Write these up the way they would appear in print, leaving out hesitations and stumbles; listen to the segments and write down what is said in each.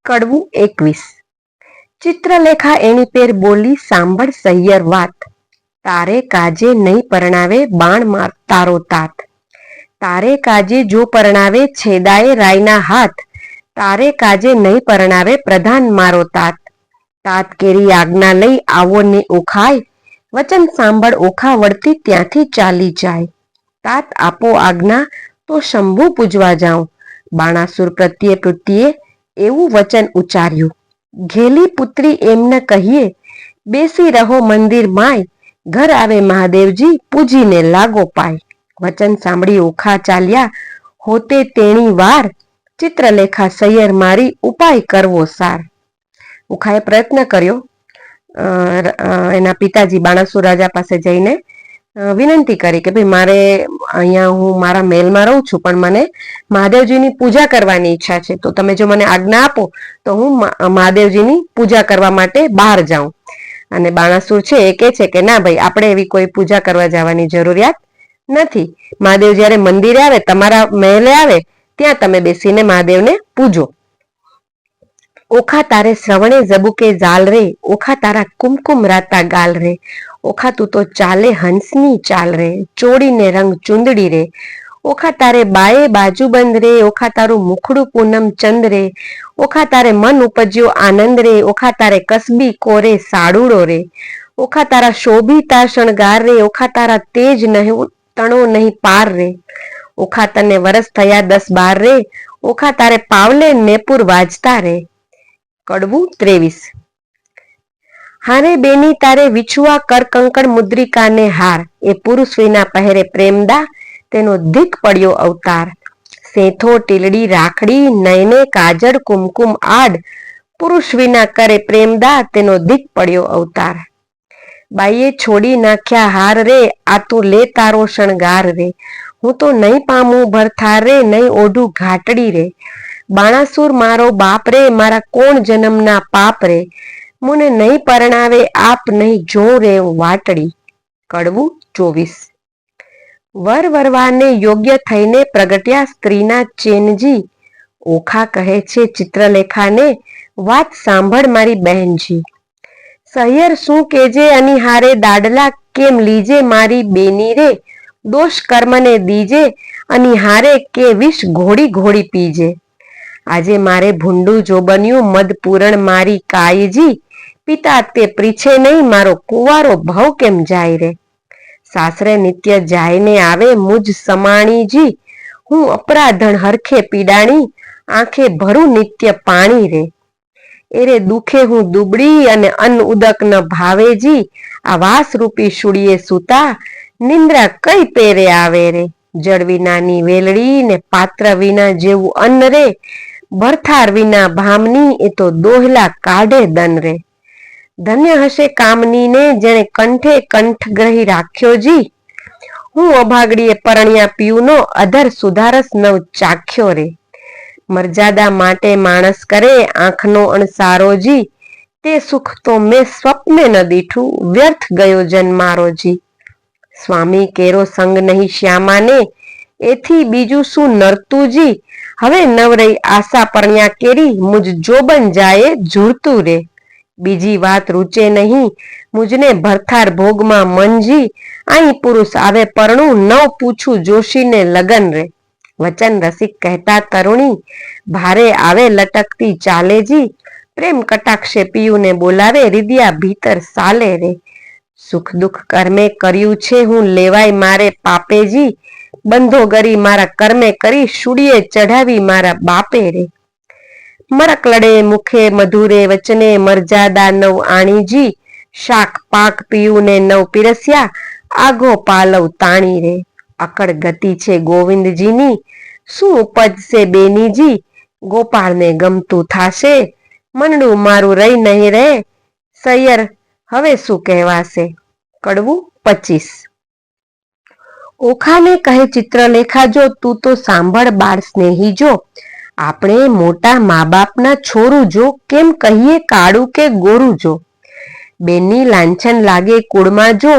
કડવું 21. ચિત્રલેખા એની પેર બોલી સાંભળ સહિયર વાત, તારે કાજે નહીં પરણાવે બાણ માર તારો તાત, તારે કાજે જો પરણાવે છેદાય રાયના હાથ, તારે કાજે નહીં પરણાવે પ્રધાન મારો તાત, તાત કેરી આજ્ઞા લઈ આવો ને ઓખાય, વચન સાંભળ ઓખા વળતી ત્યાંથી ચાલી જાય, તાત આપો આજ્ઞા તો શંભુ પૂજવા જાઉં, બાણાસુર પ્રત્યે એવું વચન ઉચ્ચાર્યું. ઘેલી પુત્રી એમને કહીએ, બેસી રહો મંદિર માય, ઘર આવે મહાદેવજી પૂજીને લાગો પાય. વચન સાંભળી ઓખા ચાલ્યા હોતે તેણી વાર, ચિત્રલેખા સૈયર મારી ઉપાય કરવો સાર. ઓખાએ પ્રયત્ન કર્યો એના પિતાજી બાણાસુર રાજા પાસે જઈને વિનંતી કરી કે ભાઈ મારે અહીંયા હું મારા મહેલમાં રહું છું પણ મને મહાદેવજીની પૂજા કરવાની ઈચ્છા છે, તો તમે જો મને આજ્ઞા આપો તો હું મહાદેવજીની પૂજા કરવા માટે બહાર જાઉં. અને બાણાસુર છે એ કહે છે કે ના ભાઈ, આપણે એવી કોઈ પૂજા કરવા જવાની જરૂરિયાત નથી. મહાદેવ જ્યારે મંદિરે આવે, તમારા મહેલે આવે, ત્યાં તમે બેસીને મહાદેવને પૂજો. ઓખા તારે શ્રવણે જબુકે જાલ રે, ઓખા તારા કુમકુમ રાતા ગાલ રે, ઓખા તું તો ચાલે હંસની ચાલ રે, ચોડીને રંગ ચુંદડી રે, ઓખા તારે બાએ બાજુબંધ રે, ઓખા તારું મુખડું પૂનમ ચંદ રે, ઓખા તારે મન ઉપજ્યો આનંદ રે, ઓખા તારે કસબી કોરે સાડુડો રે, ઓખા તારા શોભિતા શણગાર રે, ઓખા તારા તેજ નહીં તણો નહીં પાર રે, ઓખા તને વરસ થયા 10-12 રે, ઓખા તારે પાવલે નેપુર વાજતા રે. કડવું 23. હારે બેની તારે વિછુઆ કર કંકણ મુદ્રિકાને હાર, એ પુરુષ વિના પહેરે પ્રેમદા, તેનો ધીક પડ્યો અવતાર. સેથો ટીલડી રાખડી નયને કાજળ કુમકુમ આડ, પુરુષ વિના કરે પ્રેમદા, તેનો ધીક પડ્યો અવતાર. બાઈએ છોડી નાખ્યા હાર રે, આ તું લે તારો શણગાર રે, હું તો નહીં પામું ભરથાર રે, નહીં ઓઢું ઘાટડી રે, બાણાસુર મારો બાપ રે, મારા કોણ જન્મના પાપ રે, મને નહીં પરણાવે આપ નહીં જો રે વાટડી. કડવું 24. વર વરવાને યોગ્ય થઈને પ્રગટ્યા સ્ત્રીના ચેનજી, ઓખા કહે છે ચિત્રલેખાને વાત સાંભળ મારી બહેનજી, સહિયર શું કેજે અનિહારે દાડલા, કેમ લીજે મારી બેની રે, દોષ કર્મને દીજે અનિહારે, કે વિષ ઘોડી ઘોડી પીજે. આજે મારે ભૂંડું જો બન્યું મદ પૂરણ મારી કાયજી, પિતા તે પ્રીછે નહીં મારો કુંવારો ભવ કેમ જાય રે, સાસરે નિત્ય જાય ને આવે મુજ સમાણીજી, હું અપરાધણ હરખે પીડાણી, આંખે ભરું નિત્ય પાણી રે, એરે દુખે હું દુબળી અને અન્ન ઉદક ન ભાવેજી, આ વાસ રૂપી શુડીએ સૂતા, નિંદ્રા કઈ પેરે આવે રે, જળ વિનાની વેલડી ને પાત્ર વિના જેવું અન્ન રે, ભરથાર વિના ભામની એ તો દોહલા કાઢે દન રે, ધન્ય હશે કામનીને જેને કંઠે કંઠ ગ્રહી રાખ્યો જી, હું અભાગડીએ પરણ્યા પીયુનો અધર સુધારસ નવ ચાખ્યો રે, મર્યાદા માટે માણસ કરે આંખનો અણસારો જી, તે સુખ તો મેં સ્વપ્ને ન દીઠું, વ્યર્થ ગયો જન મારો જી, સ્વામી કેરો સંગ નહીં શ્યામાને, એથી બીજું શું નરતું જી, હવે નવરઈ આશા પરણ્યા કેરી, મુજ જોબન જાય ઝૂરતું રે, બીજી વાત રૂચે નહીં મુજને ભરથાર ભોગમાં મનજી, અહીં પુરુષ આવે પરણું ન પૂછું જોશીને લગન રે, વચન રસિક કહેતા તરુણી, ભારે આવે લટકતી ચાલેજી, પ્રેમ કટાક્ષે પિયુને બોલાવે હૃદયા ભીતર સાલે રે, સુખ દુઃખ કર્મે કર્યું છે હું લેવાય મારે પાપેજી, બંધો ગરી મારા કર્મે કરી શુડીએ ચઢાવી મારા બાપે રે, મરક લડે મુખે મધુરે વચને મર્યાદા નવ આણીજી, શાક પાક પીયુને નવ પીરસ્યા, આગો પાલવ તાણી રે, અકળ ગતિ છે ગોવિંદજીની, શું ઉપજશે બેનીજી, ગોપાળને ગમતું થાશે, મનડું મારું રહી નહીં રહે, સૈયર હવે શું કહેવાશે. કડવું 25. ઓખાને કહે ચિત્રલેખા જો તું તો સાંભળ બાળ સ્નેહી જો, આપણે મોટા મા બાપના છોરું જો, કેમ કહીએ કાળું કે ગોરું જો, બેનની લાંછન લાગે કુળમાં જો,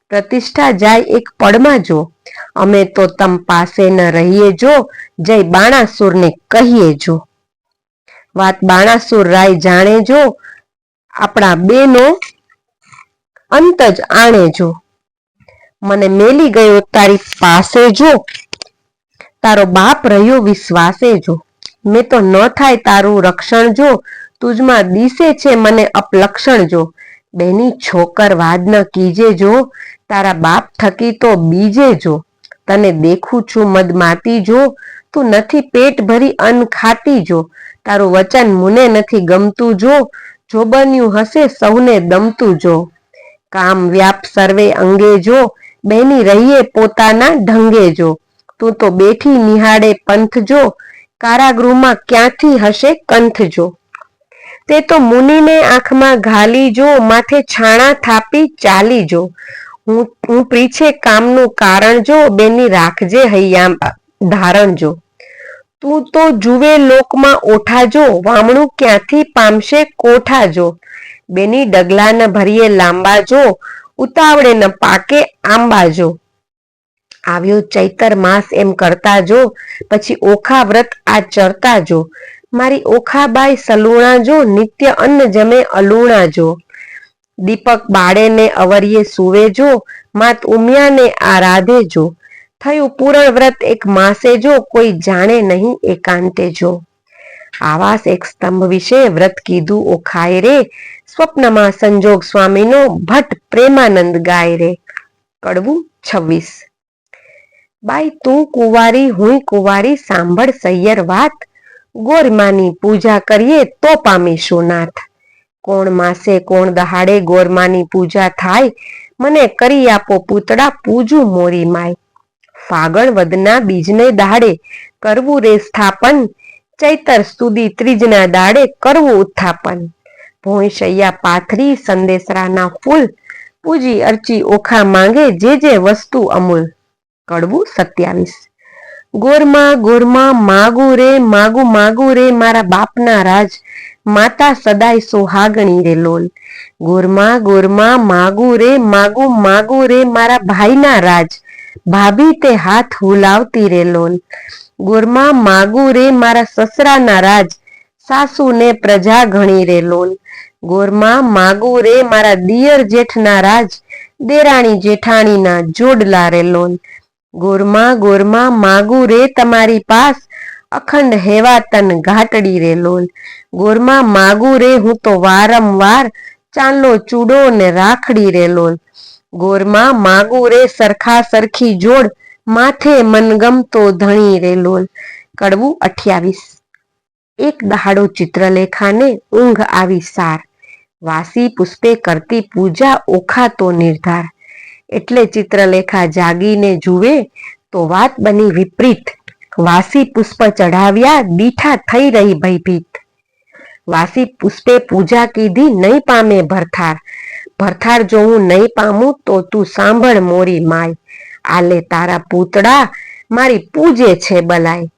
પ્રતિષ્ઠા જાય એક પળમાં જો, અમે તો તમ પાસે ન રહીએ જો, જય બાણાસુરને કહીએ જો. વાત બાણાસુર રાય જાણે જો, આપણા બેનો અંત જ આણે જો. મને મેલી ગયો તારી પાસે જો, તારો બાપ રહ્યો વિશ્વાસે જો. મેં તો ન થાય તારું રક્ષણ જો, તુજમાં દિશે છે મને અપલક્ષણ જો. બેની છોકર વાદ ન કીજે જો, તારા બાપ થકી તો બીજે જો. તને દેખું છું મદમાતી જો, તું નથી પેટ ભરી અન્ન ખાતી જો. તારું વચન મુને નથી ગમતું જો, જો બન્યું હશે સૌને દમતું જો. કામ વ્યાપ સર્વે અંગે જો, બેની રહીએ પોતાના ઢંગે જો. તું તો બેઠી નિહાળે પંથ જો, કારાગૃહમાં ક્યાંથી હશે કંથ જો. તે તો મુનિને આંખમાં ઘાલી જો, માથે છાણા થાપી ચાલી જો. હું પ્રીછે કામનું કારણ જો, બેની રાખજે હૈયા ધારણ જો. તું તો જુએ લોકમાં ઓઠા જો, વામણું ક્યાંથી પામશે કોઠા જો. બેની ડગલા ન ભરીએ લાંબા જો, ઉતાવળે ન પાકે આંબા જો. આવ્યો ચૈતર માસ એમ કરતા જો, પછી ઓખા વ્રત આચરતા જો. મારી ઓખાબાઈ સલુણા જો, નિત્ય અન્ન જમે અલુણા જો. દીપક બાળે ને અવર્યે સુવે જો, માત ઉમિયાને આરાધે જો. થયું પૂરણ વ્રત એક માસે જો, કોઈ જાણે નહીં એકાંતે જો. આવાસ એક સ્તંભ વિશે વ્રત કીધું ઓખાય રે, સ્વપ્નમાં સંજોગ સ્વામીનો ભટ્ટ પ્રેમાનંદ ગાય રે. કડવું 26. બાઈ તું કુંવારી હુંય કુંવારી, સાંભળ સૈયર વાત. ગોરમાની પૂજા કરીએ તો પામીશું નાથ. કોણ માસે કોણ દહાડે ગોરમાની પૂજા થાય, મને કરી આપો પૂતળા પૂજું મોરી માય. ફાગણ વદના બીજને દાડે કરવું રે સ્થાપન, ચૈતર સુધી ત્રીજના દાડે કરવું ઉત્થાપન. ભોંય શૈયા પાથરી સંદેશરાના ફૂલ, પૂજી અર્ચી ઓખા માંગે જે જે વસ્તુ અમૂલ. કડવું 27. ગોરમાં ગોરમાં માગું રે માગું માગું રે, મારા બાપના રાજ માતા સદાય સોહાગણી રે લોલ. ગોરમાં ગોરમાં માગું રે માગું માગું રે, મારા ભાઈના રાજ ભાભી તે હાથ હુલાવતી રે લોલ. ગોરમાં માગું રે મારા સસરાના રાજ, સાસુ ને પ્રજા ઘણી રે લોલ. ગોરમાં માગું રે મારા દિયર જેઠના રાજ, દેરાણી જેઠાણીના જોડલા રે લોલ. ગોરમાં ગોરમાં માગું રે તમારી પાસ, અખંડ હેવા તન ઘાટડી રે લોલ. ગોરમાં માગું રે હું તો વારંવાર, ચાંદલો ચૂડો ને રાખડી રે લોલ. ગોરમાં માગું રે સરખા સરખી જોડ, માથે મનગમતો ધણી રે લોલ. કડવું 28. એક દહાડો ચિત્રલેખાને ઊંઘ આવી સાર, વાસી પુષ્પે કરતી પૂજા ઓખા તો નિર્ધાર. એટલે ચિત્રલેખા જાગીને જુએ તો વાત બની વિપરીત. વાસી પુષ્પ ચઢાવ્યા દીઠા થઈ રહી ભયભીત. વાસી પુષ્પે પૂજા કીધી નહીં પામે ભરથાર. ભરથાર જો હું નહીં પામું તો તું સાંભળ મોરી માય. આલે તારા પૂતળા મારી પૂજે છે બલાય.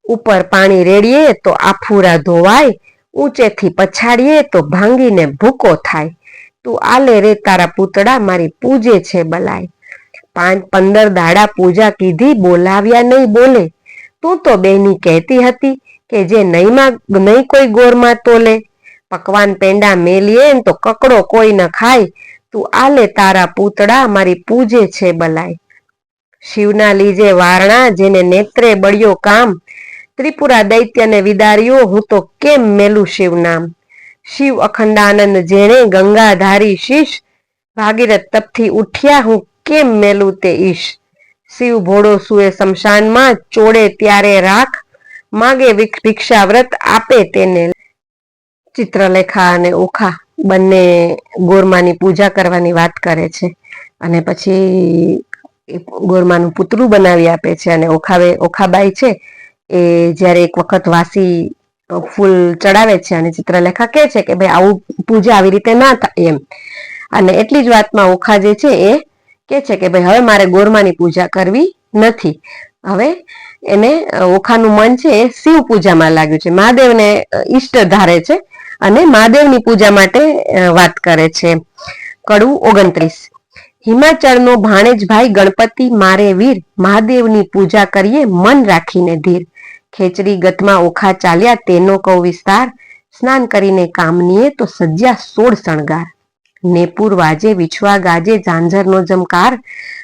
ઉપર પાણી રેડીએ તો આફુરા ધોવાય, ઊંચેથી પછાડીએ તો ભાંગીને ભૂકો થાય. તું આલે રે તારા પૂતળા મારી પૂજે છે બલાય. 5-15 દાડા પૂજા કીધી, બોલાવ્યા નહીં બોલે. તું તો બેની કહેતી હતી કે જે નહીં કોઈ ગોરમાં તોલે. પકવાન પેંડા મેલીએ તો કકડો કોઈ ન ખાય. તું આલે તારા પૂતળા મારી પૂજે છે બલાય. શિવના લીજે વારણા જેને નેત્રે બળ્યો કામ, ત્રિપુરા દૈત્યને વિદાર્યો હું તો કેમ મેલું શિવ નામ. શિવ અખંડાનંદ જેણે ગંગાધારી શીશ, ભાગીરથ તપથી ઉઠ્યા હું કેમ મેલું તે ઈશ. શિવ ભોળો સુએ શમશાનમાં, ચોડે ત્યારે રાખ, માગે ભિક્ષાવ્રત આપે તેને. ચિત્રલેખા અને ઓખા બંને ગોરમાની પૂજા કરવાની વાત કરે છે, અને પછી ગોરમાનું પુતળું બનાવી આપે છે. અને ઓખાબાઈ છે એ જ્યારે એક વખત વાસી ફૂલ ચડાવે છે અને ચિત્રલેખા કહે છે કે ભાઈ આવું પૂજા આવી રીતે ના થાય એમ. અને એટલી જ વાતમાં ઓખા જે છે એ કહે છે કે ભાઈ હવે મારે ગોરમાની પૂજા કરવી નથી. હવે એને ઓખાનું મન છે એ શિવ પૂજામાં લાગ્યું છે, મહાદેવને ઈષ્ટ ધારે છે અને મહાદેવની પૂજા માટે વાત કરે છે. કડવું 29. હિમાચળનો ભાણેજ ભાઈ ગણપતિ મારે વીર, મહાદેવની પૂજા કરીએ મન રાખીને ધીર. ખેચરી ગતમાં ઓખા ચાલ્યા તેનો કહું વિસ્તાર, સ્નાન કરીને કામનીએ તો સજ્યા 16 શણગાર. નેપુર વાજે વિછવા ગાજે ઝાંઝરનો જમકાર,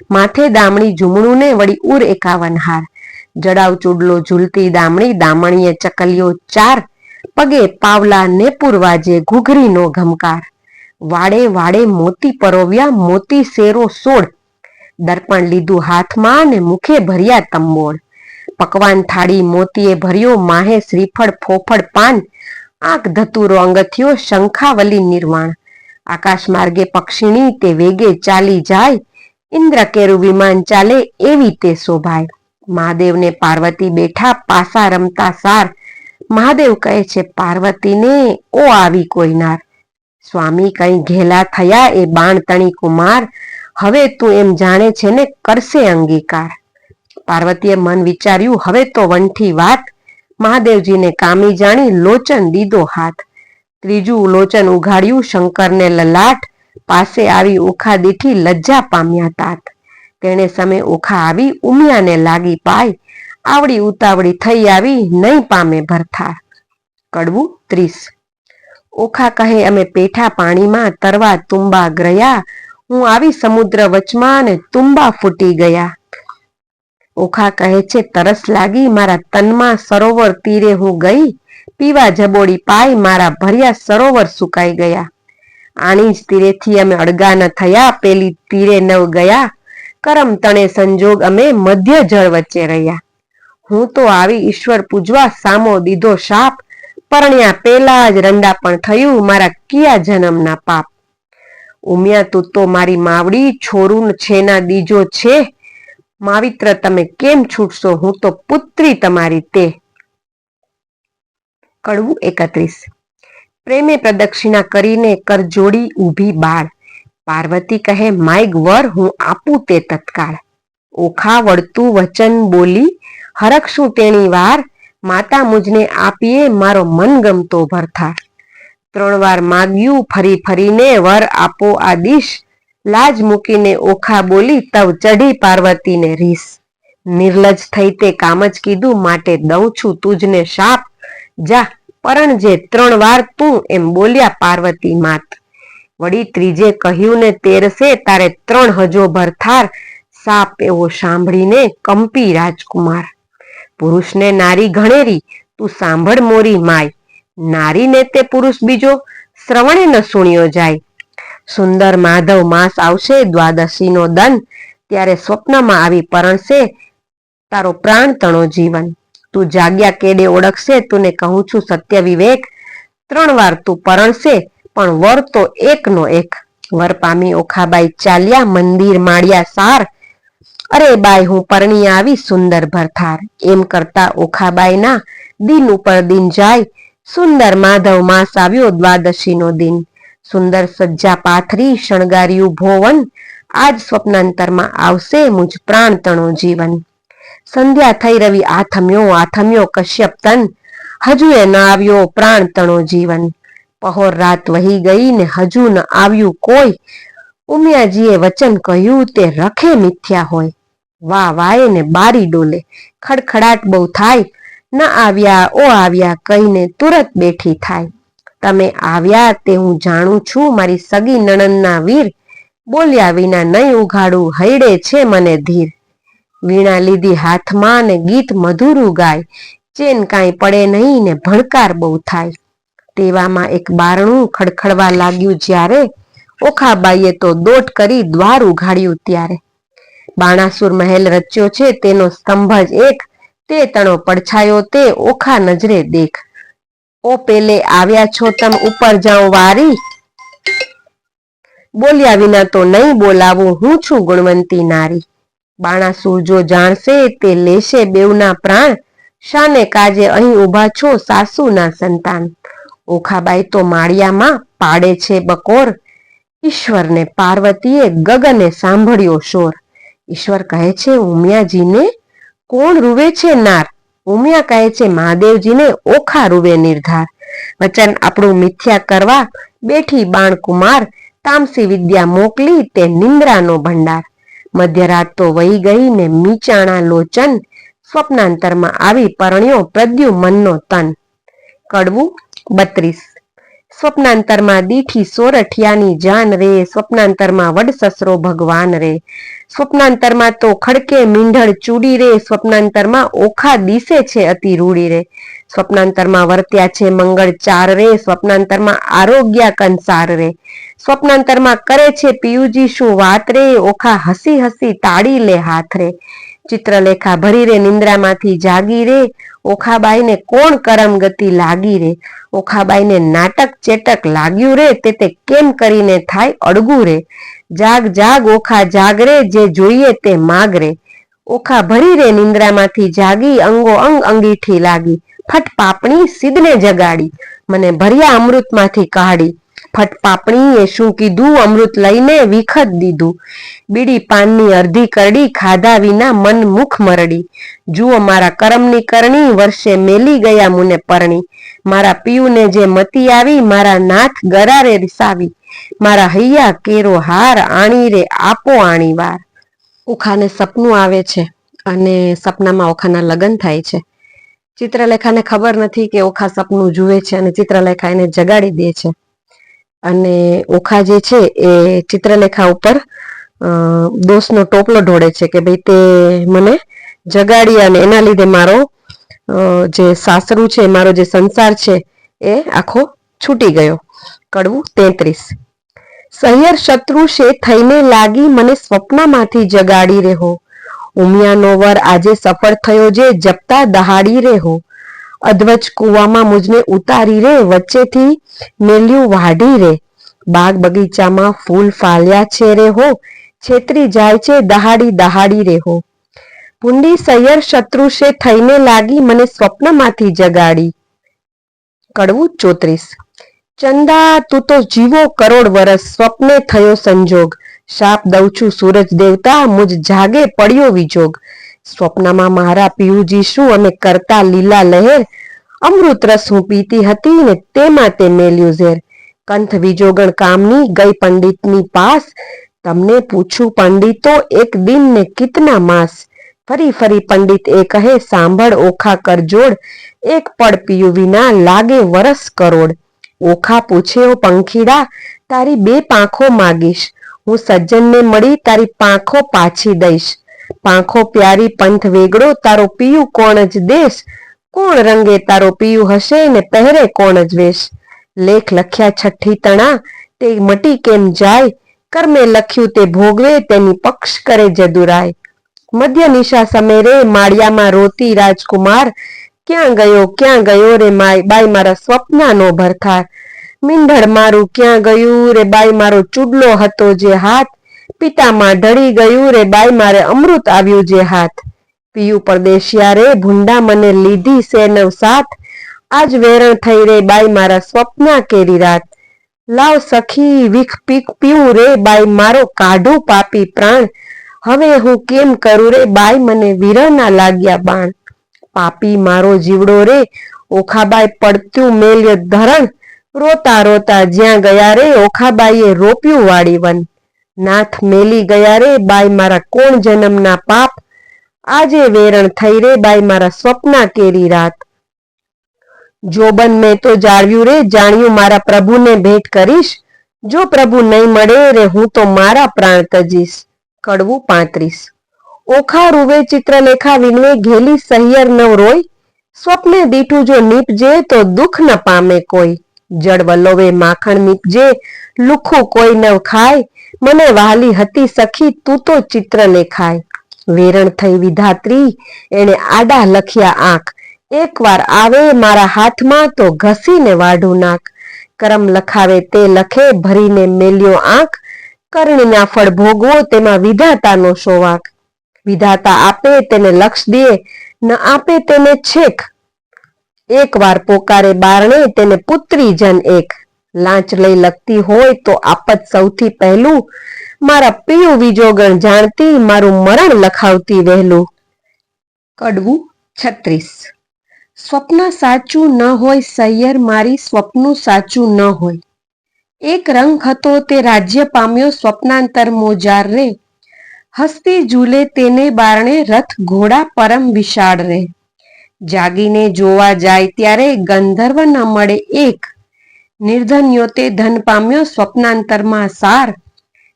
માથે દામણી ઝુમણું ને વળી ઉર 51 હાર. જડાવ ચૂડલો ઝૂલતી દામણી, દામણીએ ચકલીઓ 4, પગે પાવલા નેપુર વાજે ઘૂઘરીનો ઘમકાર. વાડે વાડે મોતી પરોવ્યા મોતી શેરો 16, દર્પણ લીધું હાથમાં ને મુખે ભર્યા તંબોળ. પકવાન થાળી મોતીએ ભર્યો, માહે શ્રીફળ ફોફળ પાન, આંખ ધતુરો અંગથિયો શંખાવલી નિર્વાણ. આકાશ માર્ગે પક્ષીણી તે વેગે ચાલી જાય, ઇન્દ્ર કેરું વિમાન ચાલે એવી તે શોભાય. મહાદેવને પાર્વતી બેઠા પાસા રમતા સાર, મહાદેવ કહે છે પાર્વતીને ઓ આવી કોઈ નાર. સ્વામી કઈ ઘેલા થયા એ બાણ તણી કુમાર, હવે તું એમ જાણે છે ને કરશે અંગીકાર. પાર્વતીએ મન વિચાર્યું હવે તો વંઠી વાત, મહાદેવજીને કામી જાણી લોચન દીધો હાથ. ત્રીજું લોચન ઉઘાડ્યું શંકરને લલાટ, પાસે આવી ઓખા દીઠી લજ્જા પામ્યા તાત. તેણે સમય ઓખા આવી ઉમિયાને લાગી પાય, આવડી ઉતાવળી થઈ આવી નહીં પામે ભરથાર. કડવું 30. ઓખા કહે અમે પેઠા પાણીમાં તરવા તુંબા ગયા, હું આવી સમુદ્ર વચમાં ને તુંબા ફૂટી ગયા. ઓખા કહે છે તરસ લાગી મારા તનમાં સરોવર તીરે હું ગઈ, પીવા જબોડી પાય મારા ભર્યા સરોવર સુકાઈ ગયા. આણી જ તીરેથી અમે અડગા ન થયા, પેલી તીરે નવ ગયા, કરમ તણે સંજોગ અમે મધ્ય જળ વચ્ચે રહ્યા. હું તો આવી ઈશ્વર પૂજવા સામો દીધો શાપ, પરણ્યા પેલા જ રંડા પણ થયું મારા કિયા જન્મના પાપ. ઉમિયા તું તો મારી માવડી, છોરું છેના દીજો છે, માવિત્ર તમે કેમ છૂટશો, હું તો પુત્રી તમારી તે. કડવું 31. પ્રેમે પ્રદક્ષિણા કરીને કર જોડી ઊભી બાળ, પાર્વતી કહે માઈગ વર હું આપું તે તત્કાળ. ઓખા વળતું વચન બોલી હરખશું તેણી વાર, માતા મુજને આપીએ મારો મનગમતો ભરથાર. 3 વાર માગ્યું ફરી ફરીને વર આપો આદિશ, લાજ મૂકીને ઓખા બોલી તવ ચઢી પાર્વતીને રીસ. નિર્લજ થઈ તે કામ જ કીધું માટે દઉં છું તુજને શાપ, જા પરણજે 3 વાર તું એમ બોલ્યા પાર્વતી માત. વળી ત્રીજે કહ્યું ને તેરસે તારે 3 હજો ભરથાર, સાપ એવો સાંભળીને કંપી રાજકુમાર. પુરુષને નારી ઘણેરી તું સાંભળ મોરી માય, નારીને તે પુરુષ બીજો શ્રવણે ન સુણ્યો જાય. સુંદર માધવ માસ આવશે દ્વાદશીનો દન, ત્યારે સ્વપ્નમાં આવી પરણશે તારો પ્રાણ તણો જીવન. તું જાગ્યા કેડે ઓળખશે તુને કહું છું સત્ય વિવેક, 3 વાર તું પરણશે પણ વર તો એકનો એક. વર પામી ઓખાબાઈ ચાલ્યા મંદિર માળ્યા સાર, અરે બાઈ હું પરણી આવી સુંદર ભરથાર. એમ કરતા ઓખાબાઈના દિન ઉપર દિન જાય, સુંદર માધવ માસ આવ્યો દ્વાદશીનો દિન. સુંદર સજ્જા પાથરી શણગાર્યું ભોવન, આજ સ્વપ્નાંતરમાં આવશે મુજ પ્રાણ તણો જીવન. સંધ્યા થઈ રવિ આથમ્યો કશ્યપ તન, હજુ એ ન આવ્યો પ્રાણ તણો જીવન. પહોર રાત વહી ગઈ ને હજુ ન આવ્યું કોઈ, ઉમિયાજીએ વચન કહ્યું તે રખે મિથ્યા હોય. વાહ વાય ને બારી ડોલે ખડખડાટ બહુ થાય, ન આવ્યા ઓ આવ્યા કહીને તુરત બેઠી થાય. તમે આવ્યા તે હું જાણું છું મારી સગી નણંદના વીર, બોલ્યા વિના નહીં ઉઘાડું હૈડે છે મને ધીર. વીણા લીધી હાથમાં ને ગીત મધુરું ગાય, ચેન કાંઈ પડે નહીં ને ભણકાર બહુ થાય. તેવામાં એક બારણું ખડખડવા લાગ્યું જ્યારે, ઓખાબાઈએ તો દોટ કરી દ્વાર ઉઘાડ્યું ત્યારે. બાણાસુર મહેલ રચ્યો છે તેનો સ્તંભ જ એક, તે તણો પડછાયો તે ઓખા નજરે દેખ. ઓ પેલે આવ્યા છો તમ ઉપર જાઉં વારી, બોલ્યા વિના તો નહીં બોલાવું હું છું ગુણવંતી નારી. બાણાસુર જો જાણશે તે લેશે બેવના પ્રાણ, શાને કાજે અહીં ઊભા છો સાસુના સંતાન. ઓખાબાઈ તો માળિયામાં પાડે છે બકોર, ઈશ્વરને પાર્વતીએ ગગને સાંભળ્યો શોર. ઈશ્વર કહે છે ઉમિયાજીને કોણ રૂવે છે નાર, ઉમિયા કહે છે મહાદેવજીને ઓખા રૂવે નિર્ધાર. વચન આપણું મિથ્યા કરવા બેઠી બાણકુમાર, તામસી વિદ્યા મોકલી તે નિંદ્રાનો ભંડાર. મધ્યરાત તો વહી ગઈ ને મીચાણા લોચન, સ્વપ્નાંતરમાં આવી પરણ્યો પ્રદ્યુમનનો તન. કડવું 32. સ્વપ્નાંતરમાં દીઠી સોરઠિયાની જાન રે, સ્વપ્નાંતરમાં વડસસરો ભગવાન રે, સ્વપ્નાંતરમાં તો ખડકે મીંઢળ ચૂડી રે, સ્વપ્નાંતરમાં ઓખા દિશે છે અતિ રૂડી રે, સ્વપ્નાંતરમાં વર્ત્યા છે મંગળ ચાર રે, સ્વપ્નાંતરમાં આરોગ્યા કંસાર રે, સ્વપ્નાંતરમાં કરે છે પિયુજી શું વાત રે, ઓખા હસી હસી તાળી લે હાથ રે, ચિત્રલેખા ભરી રે નિંદ્રામાંથી જાગી રે, ઓખાબાઈને કોણ કરમ ગતિ લાગી રે, ઓખાબાઈને નાટક ચેટક લાગ્યું રે, તે કેમ કરીને થાય અડગું રે, જાગ જાગ ઓખા જાગ રે, જે જોઈએ તે માગ રે, ઓખા ભરી રે નિંદ્રામાંથી જાગી, અંગો અંગ અંગીઠી લાગી, ફટ પાપણી સિદ્ધને જગાડી, મને ભર્યા અમૃતમાંથી કાઢી, ફટ પાપણીએ શું કીધું, અમૃત લઈને વિખત દીધું, બીડી પાનની અડધી કરડી, ખાધા વિના મન મુખ મરડી, જુઓ મારા કરમની કરણી, વર્ષે મેલી ગયા મુને પરણી, મારા પિયુને જે મતી આવી, મારા નાથ ગરારે રિસાવી, મારા હૈયા કેરો હાર, આણી રે આપો આણી વાર. ઓખાને સપનું આવે છે અને સપનામાં ઓખાના લગ્ન થાય છે. ચિત્રલેખાને ખબર નથી કે ઓખા સપનું જુએ છે અને ચિત્રલેખા એને જગાડી દે છે અને ઓખા જે છે એ ચિત્રલેખા ઉપર દોષનો ટોપલો ઢોળે છે કે ભાઈ તે મને જગાડી અને એના લીધે મારો જે સાસરું છે, મારો જે સંસાર છે એ આખો છૂટી ગયો. કડવું 33. સહિયર શત્રુ છે થઈને લાગી, મને સ્વપ્નમાંથી જગાડી રેહો, ઉમિયાનો વર આજે સફળ થયો જે, જપતા દહાડી રેહો, અધવચ કુવામાં મુજને ઉતારી રે, વચ્ચેથી મેલ્યું વાઢી રે, બાગ બગીચામાં ફૂલ ફાલ્યા છે રે હો, છેતરી જાય છે દહાડી દહાડી રેહો, ભૂંડી સૈયર શત્રુ છે થઈને લાગી, મને સ્વપ્નમાંથી જગાડી. કડવું 34. ચંદા તું તો જીવો કરોડ વરસ, સ્વપ્ને થયો સંજોગ, શાપ દઉં છું સૂરજ દેવતા, મુજ જાગે પડ્યો વિજોગ, સ્વપ્નમાં મારા પિયુજી શું અમે કરતા લીલા લહેર, અમૃત રસ હું પીતી હતી ને તેમાં તે મેલ્યું ઝેર, કંથ વિજોગણ કામની ગઈ પંડિતની પાસ, તમને પૂછું પંડિતો એક દિન ને કિતના માસ, ફરી ફરી પંડિત એ કહે સાંભળ ઓખા કરજોડ, એક પળ પીયું વિના લાગે વરસ કરોડ, ઓખા પૂછે ઓ પંખીડા તારી બે પાંખો માગીશ, હું સજ્જનને મળી તારી પાંખો પાછી દઈશ, પાંખો પ્યારી પંથ વેગડો તારો પિયું કોણ જ દેશ, કોણ રંગે તારો પિયું હશે ને પહેરે કોણ જ વેશ, લેખ લખ્યા છઠ્ઠી તણા તે મટી કેમ જાય, કર્મે લખ્યું તે ભોગવે તેની પક્ષ કરે જદુરાય, મધ્ય નિશા સમેરે માળિયામાં રોતી રાજકુમાર, ક્યાં ગયો રે બાઈ મારા સ્વપ્નાનો ભરથાર, મીંઢળ મારું ક્યાં ગયું રે બાઈ મારો ચૂડલો હતો જે હાથ, પિતામાં ઢળી ગયું રે બાઈ મારે અમૃત આવ્યું જે હાથ, પિયું પરદેશિયા રે ભૂંડા મને લીધી સે નવ સાથ, આજ વેરણ થઈ રે બાઈ મારા સ્વપ્ના કેરી રાત, લાવ સખી વિખ પીક પીવું રે બાઈ મારો કાઢું પાપી પ્રાણ, હવે હું કેમ કરું રે બાઈ મને વિરહના લાગ્યા બાણ, પાપી મારો જીવડો રે ઓખાબાઈ પડતું મેલ્ય ધરણ, રોતા રોતા જ્યાં ગયા રે ઓખાબાઈએ રોપ્યું વાડી વન, નાથ મેલી ગયા રે બાઈ મારા કોણ જન્મના પાપ, આજે વેરણ થઈ રે બાઈ મારા સ્વપ્ના કેરી રાત, જોબન મેં તો જાળવ્યું રે જાણ્યું મારા પ્રભુને ભેટ કરીશ, જો પ્રભુ નહીં મળે રે હું તો મારા પ્રાણ તજીશ. કડવું 35. ઓખા રૂવે ચિત્રલેખા વિનવે ઘેલી સહિયર નવ રોય, સ્વપ્ને દીઠું જો નીપજે તો દુઃખ ન પામે કોઈ, જળ વલ્લવે માખણ નીપજે લુખું કોઈ ન ખાય, મને વહાલી હતી સખી તું તો ચિત્રલેખાય, વેરણ થઈ વિધાત્રી એણે આડા લખ્યા આંખ, એકવાર આવે મારા હાથમાં તો ઘસીને વાઢું નાક, કરમ લખાવે તે લખે ભરીને મેલ્યો આંખ, કરણીના ફળ ભોગવો તેમાં વિધાતાનો શો વાંક, વિધાતા આપે તેને લક્ષ દે ન આપે તેને છેક, એક વાર પોકારે બારણે તેને પુત્રી જન એક, લાંચ લઈ લખતી હોય તો આપત સૌથી પહેલું, મારા પિયું વિજોગણ જાણતી મારું મરણ લખાવતી વહેલું. કડવું 36. સ્વપ્ન સાચું ન હોય સૈયર મારી સ્વપ્નું સાચું ન હોય, એક રંગ હતો તે રાજ્ય પામ્યો સ્વપ્નાંતર મોજાર રે, હસ્તી ઝૂલે તેને બારણે રથ ઘોડા પરમ વિશાળ રે. જાગીને જોવા જાય ત્યારે ગંધર્વ ન મળે એક. નિર્ધન્યો તે ધન પામ્યો સ્વપ્નાંતરમાં સાર.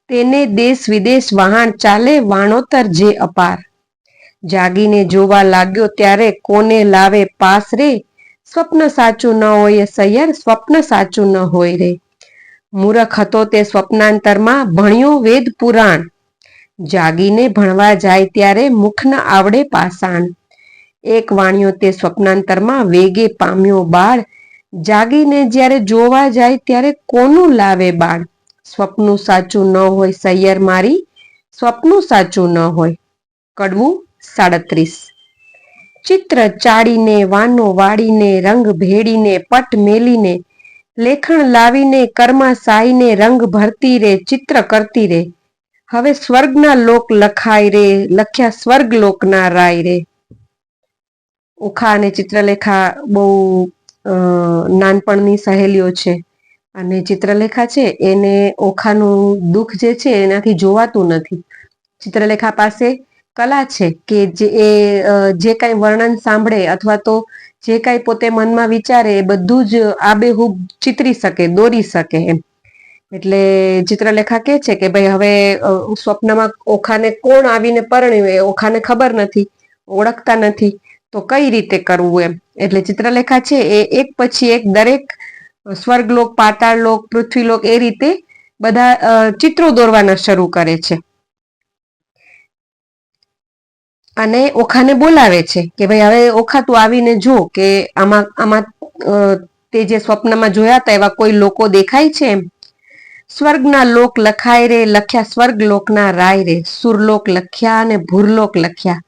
તેને દેશ વિદેશ વહાણ ચાલે વાણોતર જે અપાર. જાગીને જોવા લાગ્યો ત્યારે કોને લાવે પાસ રે. સ્વપ્ન સાચું ન હોય સૈયર સ્વપ્ન સાચું ન હોય રે. મૂરખ હતો તે સ્વપ્નાંતરમાં ભણ્યો વેદ પુરાણ. જાગીને ભણવા જાય ત્યારે મુખ ન આવડે પાષાણ. એક વાણિયો તે સ્વપ્નાંતરમાં વેગે પામ્યો બાળ. જાગીને જ્યારે જોવા જાય ત્યારે કોનું લાવે બાળ. સ્વપ્નું સાચું ન હોય સૈયર મારી સ્વપ્નું સાચું ન હોય. કડવું 37. ચિત્ર ચાડીને વાનો વાળીને રંગ ભેડીને પટ મેલીને લેખણ લાવીને કર્મા સાઈને રંગ ભરતી રે ચિત્ર કરતી રે. હવે સ્વર્ગના લોક લખાય રે લખ્યા સ્વર્ગ લોકના રાય રે. ઓખા અને ચિત્રલેખા બહુ નાનપણની સહેલીઓ છે અને ચિત્રલેખા છે એને ઓખાનું દુઃખ જે છે એનાથી જોવાતું નથી. ચિત્રલેખા પાસે કલા છે કે જે કાંઈ વર્ણન સાંભળે અથવા તો જે કાંઈ પોતે મનમાં વિચારે એ બધું જ આબેહૂબ ચિતરી શકે દોરી શકે એમ. એટલે ચિત્રલેખા કહે છે કે ભાઈ હવે સ્વપ્નમાં ઓખાને કોણ આવીને પરણ્યું એ ઓખાને ખબર નથી, ઓળખતા નથી, તો કઈ રીતે કરવું એમ. એટલે ચિત્રલેખા છે એ એક પછી એક દરેક સ્વર્ગલોક, પાતાળલોક, પૃથ્વીલોક એ રીતે બધા ચિત્રો દોરવાના શરૂ કરે છે અને ઓખાને બોલાવે છે કે ભાઈ હવે ઓખા તું આવીને જો કે આમાં તે જે સ્વપ્નમાં જોયા હતા એવા કોઈ લોકો દેખાય છે એમ. સ્વર્ગના લોક લખાય રે લખ્યા સ્વર્ગ લોકના રાય રે. સુરલોક લખ્યા અને ભૂરલોક લખ્યા,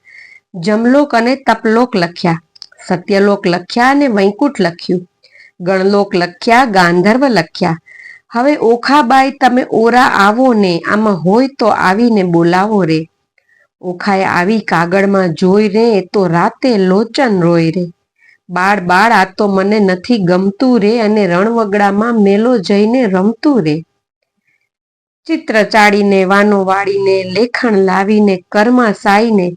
જમલોક અને તપલોક લખ્યા, સત્યલોક લખ્યા અને વૈકુંઠ લખ્યું, ગણલોક લખ્યા, ગાંધર્વ લખ્યા. હવે ઓખાબાઈ તમે ઓરા આવો ને આમાં હોય તો આવીને બોલાવો રે. ઓખાએ આવી કાગળમાં જોઈ રે તો રાતે લોચન રોય રે. બાળ બાળ આ તો મને નથી ગમતું રે અને રણવગડામાં મેલો જઈને રમતું રે. ચિત્ર ચાડીને વાનો વાળીને લેખણ લાવીને કર્મા સાઈને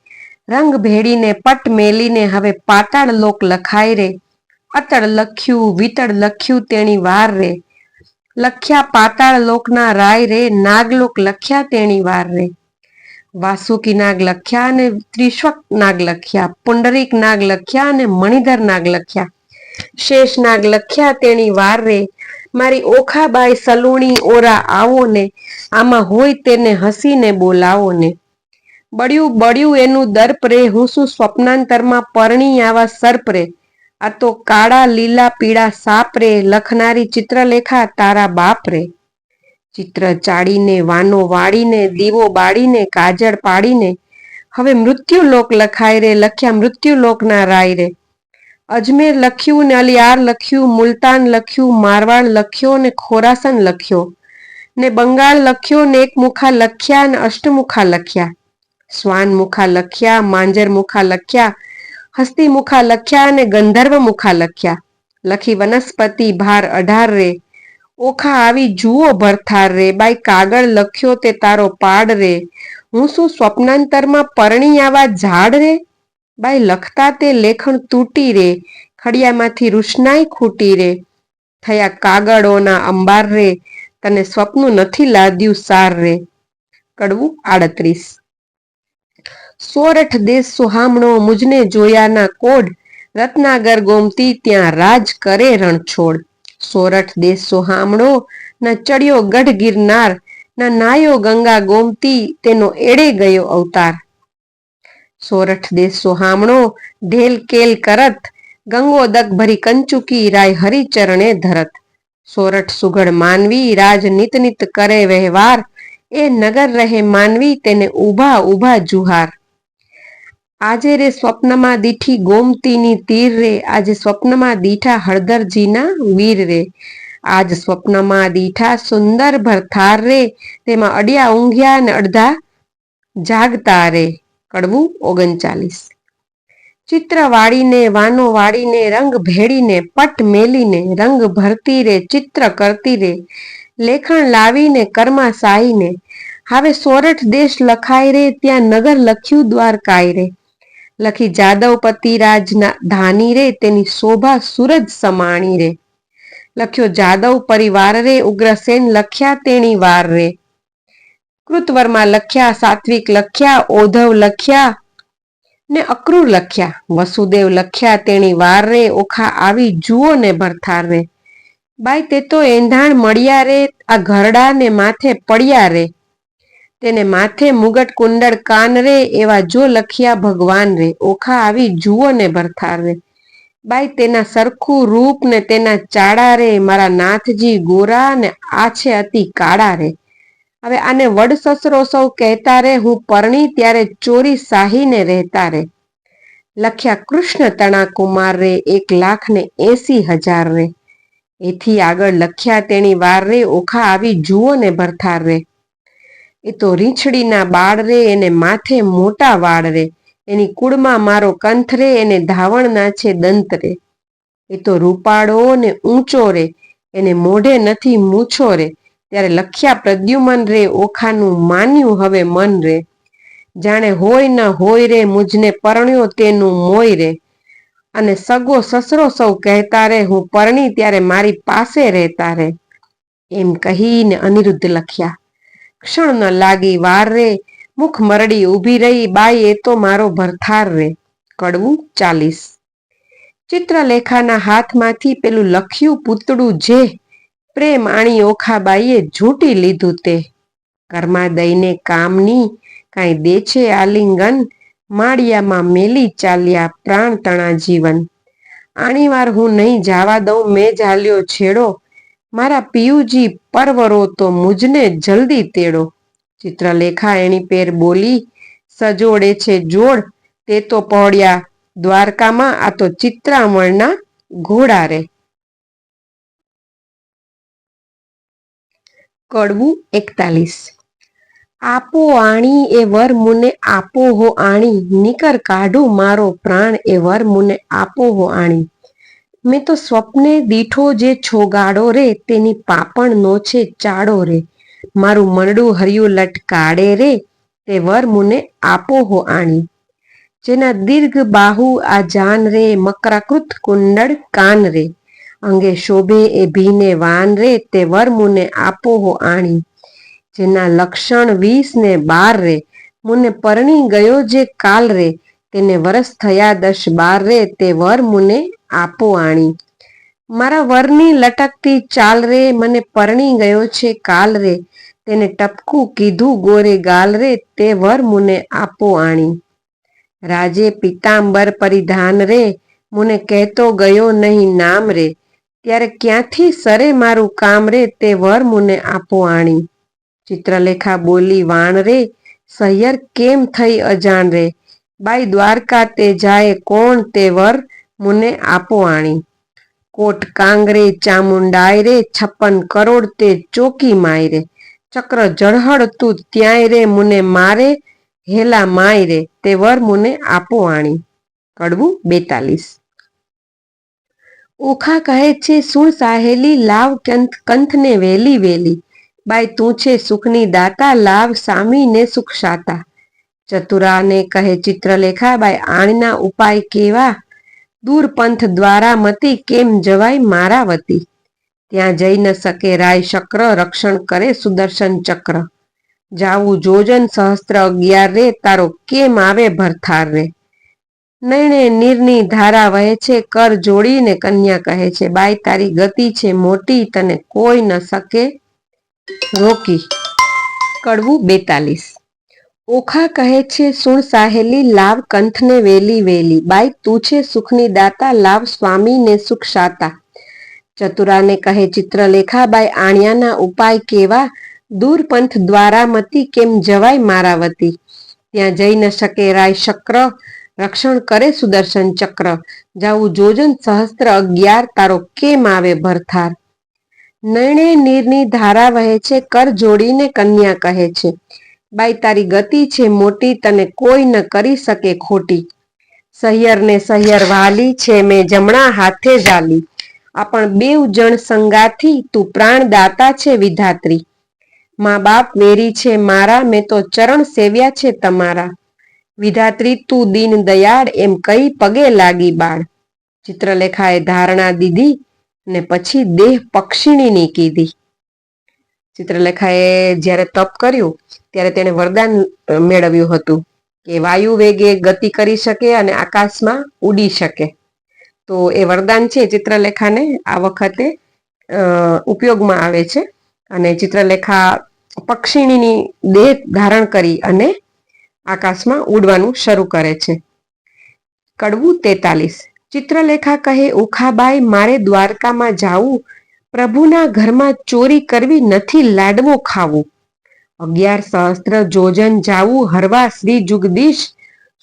રંગ ભેડીને પટ મેલીને હવે પાતાળ લોક લખાય રે. અતળ લખ્યું વિતળ લખ્યું તેણી વાર રે. લખ્યા પાતાળ લોકના રાય રે નાગલોક લખ્યા તેણી વાર રે. વાસુકી નાગ લખ્યા અને ત્રિશ્વક નાગ લખ્યા, પુંડરીક નાગ લખ્યા અને મણિધર નાગ લખ્યા, શેષ નાગ લખ્યા તેણી વાર રે. મારી ઓખાબાઈ સલુણી ઓરા આવો ને આમાં હોય તેને હસીને બોલાવો ને. બળ્યું બળ્યું એનું દર્પ રે હું શું સ્વપ્નાંતરમાં પરણી આવા સર્પ રે. આ તો કાળા લીલા પીળા સાપ રે લખનારી ચિત્રલેખા તારા બાપ રે. ચિત્ર ચાડીને વાનો વાળીને દીવો બાળીને કાજળ પાડીને હવે મૃત્યુલોક લખાય રે લખ્યા મૃત્યુલોકના રાય રે. અજમેર લખ્યું ને અલિયાર લખ્યું, મુલતાન લખ્યું, મારવાડ લખ્યો ને ખોરાસન લખ્યો ને બંગાળ લખ્યો ને એક મુખા લખ્યા ને અષ્ટમુખા લખ્યા, શ્વાન મુખા લખ્યા, માંજર મુખા લખ્યા, હસ્તી મુખા લખ્યા અને ગંધર્વ મુખા લખ્યા. લખી વનસ્પતિ ભાર 18 રે. ઓખા આવી જુઓ ભરથાર રે. બાઈ કાગળ લખ્યો તે તારો પાડ રે. હું શું સ્વપ્નાંતરમાં પરણી આવા ઝાડ રે. બાઈ લખતા તે લેખણ તૂટી રે. ખડિયામાંથી રૂશનાઈ ખૂટી રે. થયા કાગળોના અંબાર રે. તને સ્વપ્નું નથી લાદ્યું સાર રે. કડવું 38. સોરઠ દેશ સુહામણો મુજને જોયાના કોડ. રત્નાગર ગોમતી ત્યાં રાજ કરે રણછોડ. સોરઠ દેશ સુહામણો ન ચડ્યો ગઢ ગિરનાર, ન નાયો ગંગા ગોમતી તેનો એળે ગયો અવતાર. સોરઠ દેશ સુહામણો ઢેલ કેલ કરત, ગંગોદક ભરી કંચુકી રાય હરિચરણે ધરત. સોરઠ સુઘડ માનવી રાજ નિત નિત કરે વહેવાર, એ નગર રહે માનવી તેને ઊભા ઊભા જુહાર. આજે રે સ્વપ્નમાં દીઠી ગોમતીની તીર રે. આજે સ્વપ્નમાં દીઠા હળદરજીના વીર રે. આજ સ્વપ્નમાં દીઠા સુંદર ભરથાર રે. તેમાં અડિયા ઊંઘ્યા ને અડધા જાગતા રે. કડવું 39. ચિત્ર વાળીને વાનો વાળીને રંગ ભેડીને પટ મેલીને રંગ ભરતી રે ચિત્ર કરતી રે. લેખણ લાવીને કર્મા સાઈને હવે સોરઠ દેશ લખાય રે, ત્યાં નગર લખ્યું દ્વારકાય રે. લખી જાદવપતિ રાજના ધાની રે, તેની શોભા સૂરજ સમાણી રે. લખ્યો જાદવ પરિવાર રે, ઉગ્રસેન લખ્યા તેણી વાર રે. કૃતવર્મા લખ્યા, સાત્વિક લખ્યા, ઓધવ લખ્યા ને અક્રૂર લખ્યા. વસુદેવ લખ્યા તેણી વાર રે, ઓખા આવી જુઓ ને ભરથાર રે. બાઈ તે તો એંધાણ મળ્યા રે, આ ઘરડા ને માથે પડ્યા રે. તેને માથે મુગટ કુંડળ કાન રે, એવા જો લખ્યા ભગવાન રે. ઓખા આવી જુઓ ને ભરથાર રે. બાઈ તેના સરખું રૂપ ને તેના ચાડા રે, મારા નાથજી ગોરા ને આ છે અતિ કાળા રે. હવે આને વડ સસરો સૌ કહેતા રે, હું પરણી ત્યારે ચોરી સાહીને રહેતા રે. લખ્યા કૃષ્ણ તણા કુમાર રે, 1,80,000 રે. એથી આગળ લખ્યા તેણી વાર રે, ઓખા આવી જુઓ ને ભરથાર રે. એ તો રીંછડીના બાળ રે, એને માથે મોટા વાળ રે. એની કુળમાં મારો કંથ રે, એને ધાવણના છે દંત રે. એ તો રૂપાળો ને ઊંચો રે, એને મોઢે નથી મૂછો રે. ત્યારે લખ્યા પ્રદ્યુમન રે, ઓખાનું માન્યું હવે મન રે. જાણે હોય ન હોય રે, મુજને પરણ્યો તેનું મોય રે. અને સગો સસરો સૌ કહેતા રે, હું પરણી ત્યારે મારી પાસે રહેતા રે. એમ કહીને અનિરુદ્ધ લખ્યા. ક્ષણ ન લાગી વાર રે, મુખ મરડી ઊભી રહી, બાઈ એ તો મારો ભરથાર રે. કડવું 40. ચિત્રલેખાના હાથમાંથી પેલું લખ્યું પૂતળું જે, પ્રેમ આણી ઓખાબાઈએ ઝૂંટી લીધું તે. ઘરમાં દઈને કામની કાંઈ દે છે આલિંગન, માળિયામાં મેલી ચાલ્યા પ્રાણ તણા જીવન. આણીવાર હું નહીં જાવા દઉં મેં ઝાલ્યો છેડો, મારા પિયુજી પરવરો તો મુજને જલ્દી તેડો. ચિત્રલેખા એની પેર બોલી, સજોડે છે જોડ, તે તો પહોળ્યા દ્વારકામાં, આ તો ચિત્રામણના ઘોડા રે. કડવું 41. આપો આણી એ વર મુને આપો હો આણી, નીકર કાઢું મારો પ્રાણ એ વર મુને આપો હો આણી. મેં તો સ્વપ્ને દીઠો જે છોગાડો રે, તેની પાપણ નો છે ચાડો રે. મારું મનડું હરિયું લટકાડે રે, તે વર મુને આપો હો આણી. જેના દીર્ઘ બાહુ આ જાન રે, મકરાકૃત કુંડળ કાન રે. અંગે શોભે એ ભીને વાન રે, તે વર મુને આપો હો આણી. જેના લક્ષણ 20 ને 12 રે, મુને પરણી ગયો જે કાલ રે. તેને વરસ થયા 10-12 રે, તે વર મુને આપો આણી. મારા વરની લટકતી ચાલ રે, મને પરણી ગયો છે કાલ રે. તેને ટપકું કીધું ગોરે ગાલ રે, તે વર મુને આપો આણી. રાજે પિતાંબર પરિધાન રે, મુને કહેતો ગયો નહીં નામ રે. ત્યારે ક્યાંથી સરે મારું કામ રે, તે વર મુને આપો આણી. ચિત્રલેખા બોલી વાણ રે, સહિયર કેમ થઈ અજાણ રે. બાઈ દ્વારકા તે જાય કોણ, તે વર મુને આપો આણી. કોટ કાંગરે ચામુંડાય રે, 56 કરોડ તે ચોકી માય રે. ચક્ર ઝળહળતું ત્યાંય રે, મુને મારે હેલા માય રે. તે વર મુને આપો આણી. કડવું 42. ઓખા કહે છે સુણ સાહેલી, લાવ કંથને વેલી વેલી. બાઈ તું છે સુખની દાતા, લાવ સામીને સુખ શાતા. ચતુરાને કહે ચિત્રલેખા, બાઈ આણના ઉપાય કેવા, દૂર પંથ દ્વારા મતી કેમ જવાય મારા વતી. ત્યાં જઈ ન શકે રાય શક્ર, રક્ષણ કરે સુદર્શન ચક્ર. જાવું જોજન સહસ્ત્ર 11 રે, તારો કેમ આવે ભરથાર રે. નૈણે નીરની ધારા વહે છે, કર જોડીને કન્યા કહે છે. બાઈ તારી ગતિ છે મોટી, તને કોઈ ન શકે રોકી. કડવું 42. ઓખા કહે છે સુણ સાહેલી, લાવ કંથને વેલી વેલી. બાઈ તું છે સુખની દાતા, લાવ સ્વામીને સુખ શાતા. ચતુરાને કહે ચિત્રલેખા, બાઈ આણ્યાના ઉપાય કેવા, દૂર પંથ દ્વારા મતી કેમ જવાય મારા વતી. ત્યાં જઈ ન શકે રાય શક્ર, રક્ષણ કરે સુદર્શન ચક્ર. જાવું જોજન સહસ્ત્ર 11, તારો કેમ આવે ભરથાર. નૈણે નીરની ધારા વહે છે, કર જોડીને કન્યા કહે છે. બાઈ તારી ગતિ છે મોટી, તને કોઈ ન કરી શકે ખોટી. સહિયર ને સહિયર વાલી છે, મેં જમણા હાથે ઝાલી. આપણ બેઉ જણ સંગાથી, તું પ્રાણ દાતા છે વિધાત્રી. મા બાપ વેરી છે મારા, મેં તો ચરણ સેવ્યા છે તમારા. વિધાત્રી તું દીન દયાળ, એમ કઈ પગે લાગી બાળ. ચિત્રલેખાએ ધારણા દીધી ને પછી દેહ પક્ષિણીની કીધી. ચિત્રલેખાએ જ્યારે તપ કર્યું ત્યારે તેણે વરદાન મેળવ્યું હતું કે વાયુ વેગે ગતિ કરી શકે અને આકાશમાં ઉડી શકે. તો એ વરદાન છે ચિત્રલેખાને આ વખતે ઉપયોગમાં આવે છે અને ચિત્રલેખા પક્ષિણીની દેહ ધારણ કરી અને આકાશમાં ઉડવાનું શરૂ કરે છે. કડવું 43. ચિત્રલેખા કહે, ઉખાબાઈ મારે દ્વારકામાં જાવું, પ્રભુના ઘરમાં ચોરી કરવી નથી લાડવો ખાવું. 11 સહસ્ત્ર જોજન જાવું હરવા શ્રી જુગદીશ,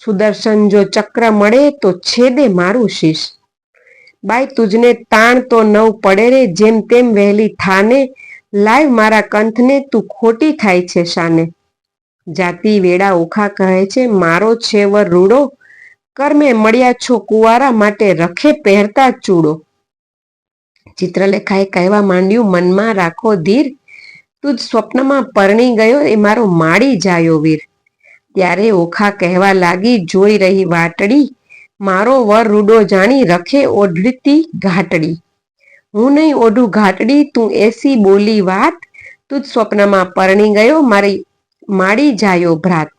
સુદર્શન જો ચક્ર મળે તો છેદે મારું શીશ. બાઈ તુજને તાણ તો નવ પડે રે, જેમ તેમ વહેલી થાને, લાવ મારા કંથને તું ખોટી થાય છે શાને. જાતિ વેડા ઓખા કહે છે, મારો છે વર રૂડો, કર્મે મળ્યા છો કુંવારા, માટે રખે પહેરતા ચૂડો. ચિત્રલેખાએ કહેવા માંડ્યું, મનમાં રાખો ધીર, તું સ્વપ્નમાં પરણી ગયો એ મારો માડી જાયો વીર. ત્યારે ઓખા કહેવા લાગી, જોઈ રહી વાટડી, મારો વર રૂડો જાણી રખે ઓઢતી ઘાટડી. હું નહીં ઓઢું ઘાટડી, તું એસી બોલી વાત, તું સ્વપ્નમાં પરણી ગયો મારી માડી જાયો ભ્રાત.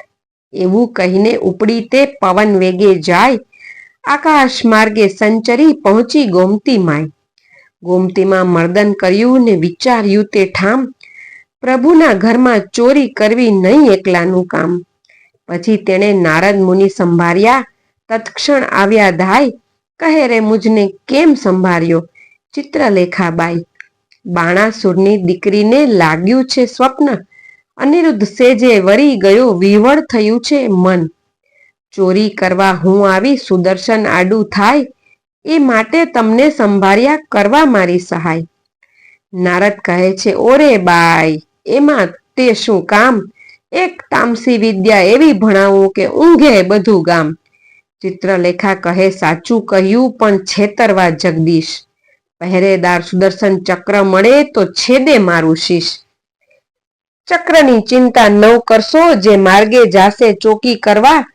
એવું કહીને ઉપડી તે પવન વેગે જાય, આકાશ માર્ગે સંચરી પહોંચી ગોમતી માય. ગોમતીમાં મર્દન કર્યું ને વિચાર્યું તે ઠામ, પ્રભુના ઘરમાં ચોરી કરવી નહીં એકલાનું કામ. પછી તેણે નારદ મુનિ સંભાળ્યા, તત્ક્ષણ આવ્યા ધાય, કહે રે મુજને કેમ સંભાળ્યો ચિત્રલેખાબાઈ. બાણાસુરની દીકરીને લાગ્યું છે સ્વપ્ન, અનિરુદ્ધ સેજે વરી ગયો વિહવળ થયું છે મન. ચોરી કરવા હું આવી સુદર્શન આડું થાય, એ માટે તમને સંભાળ્યા કરવા મારી સહાય. નારદ કહે છે, ઓરે બાઈ એમાં તે શું કામ, એક તામસી વિદ્યા એવી ભણાવું કે ઊંઘે બધું ગામ. ચિત્રલેખા કહે, સાચું કહ્યું પણ છેતરવા જગદીશ, પહેરેદાર સુદર્શન ચક્ર મળે તો છેદે મારું શીશ. ચક્રની ચિંતા ન કરશો, જે માર્ગે જાશે ચોકી કરવા,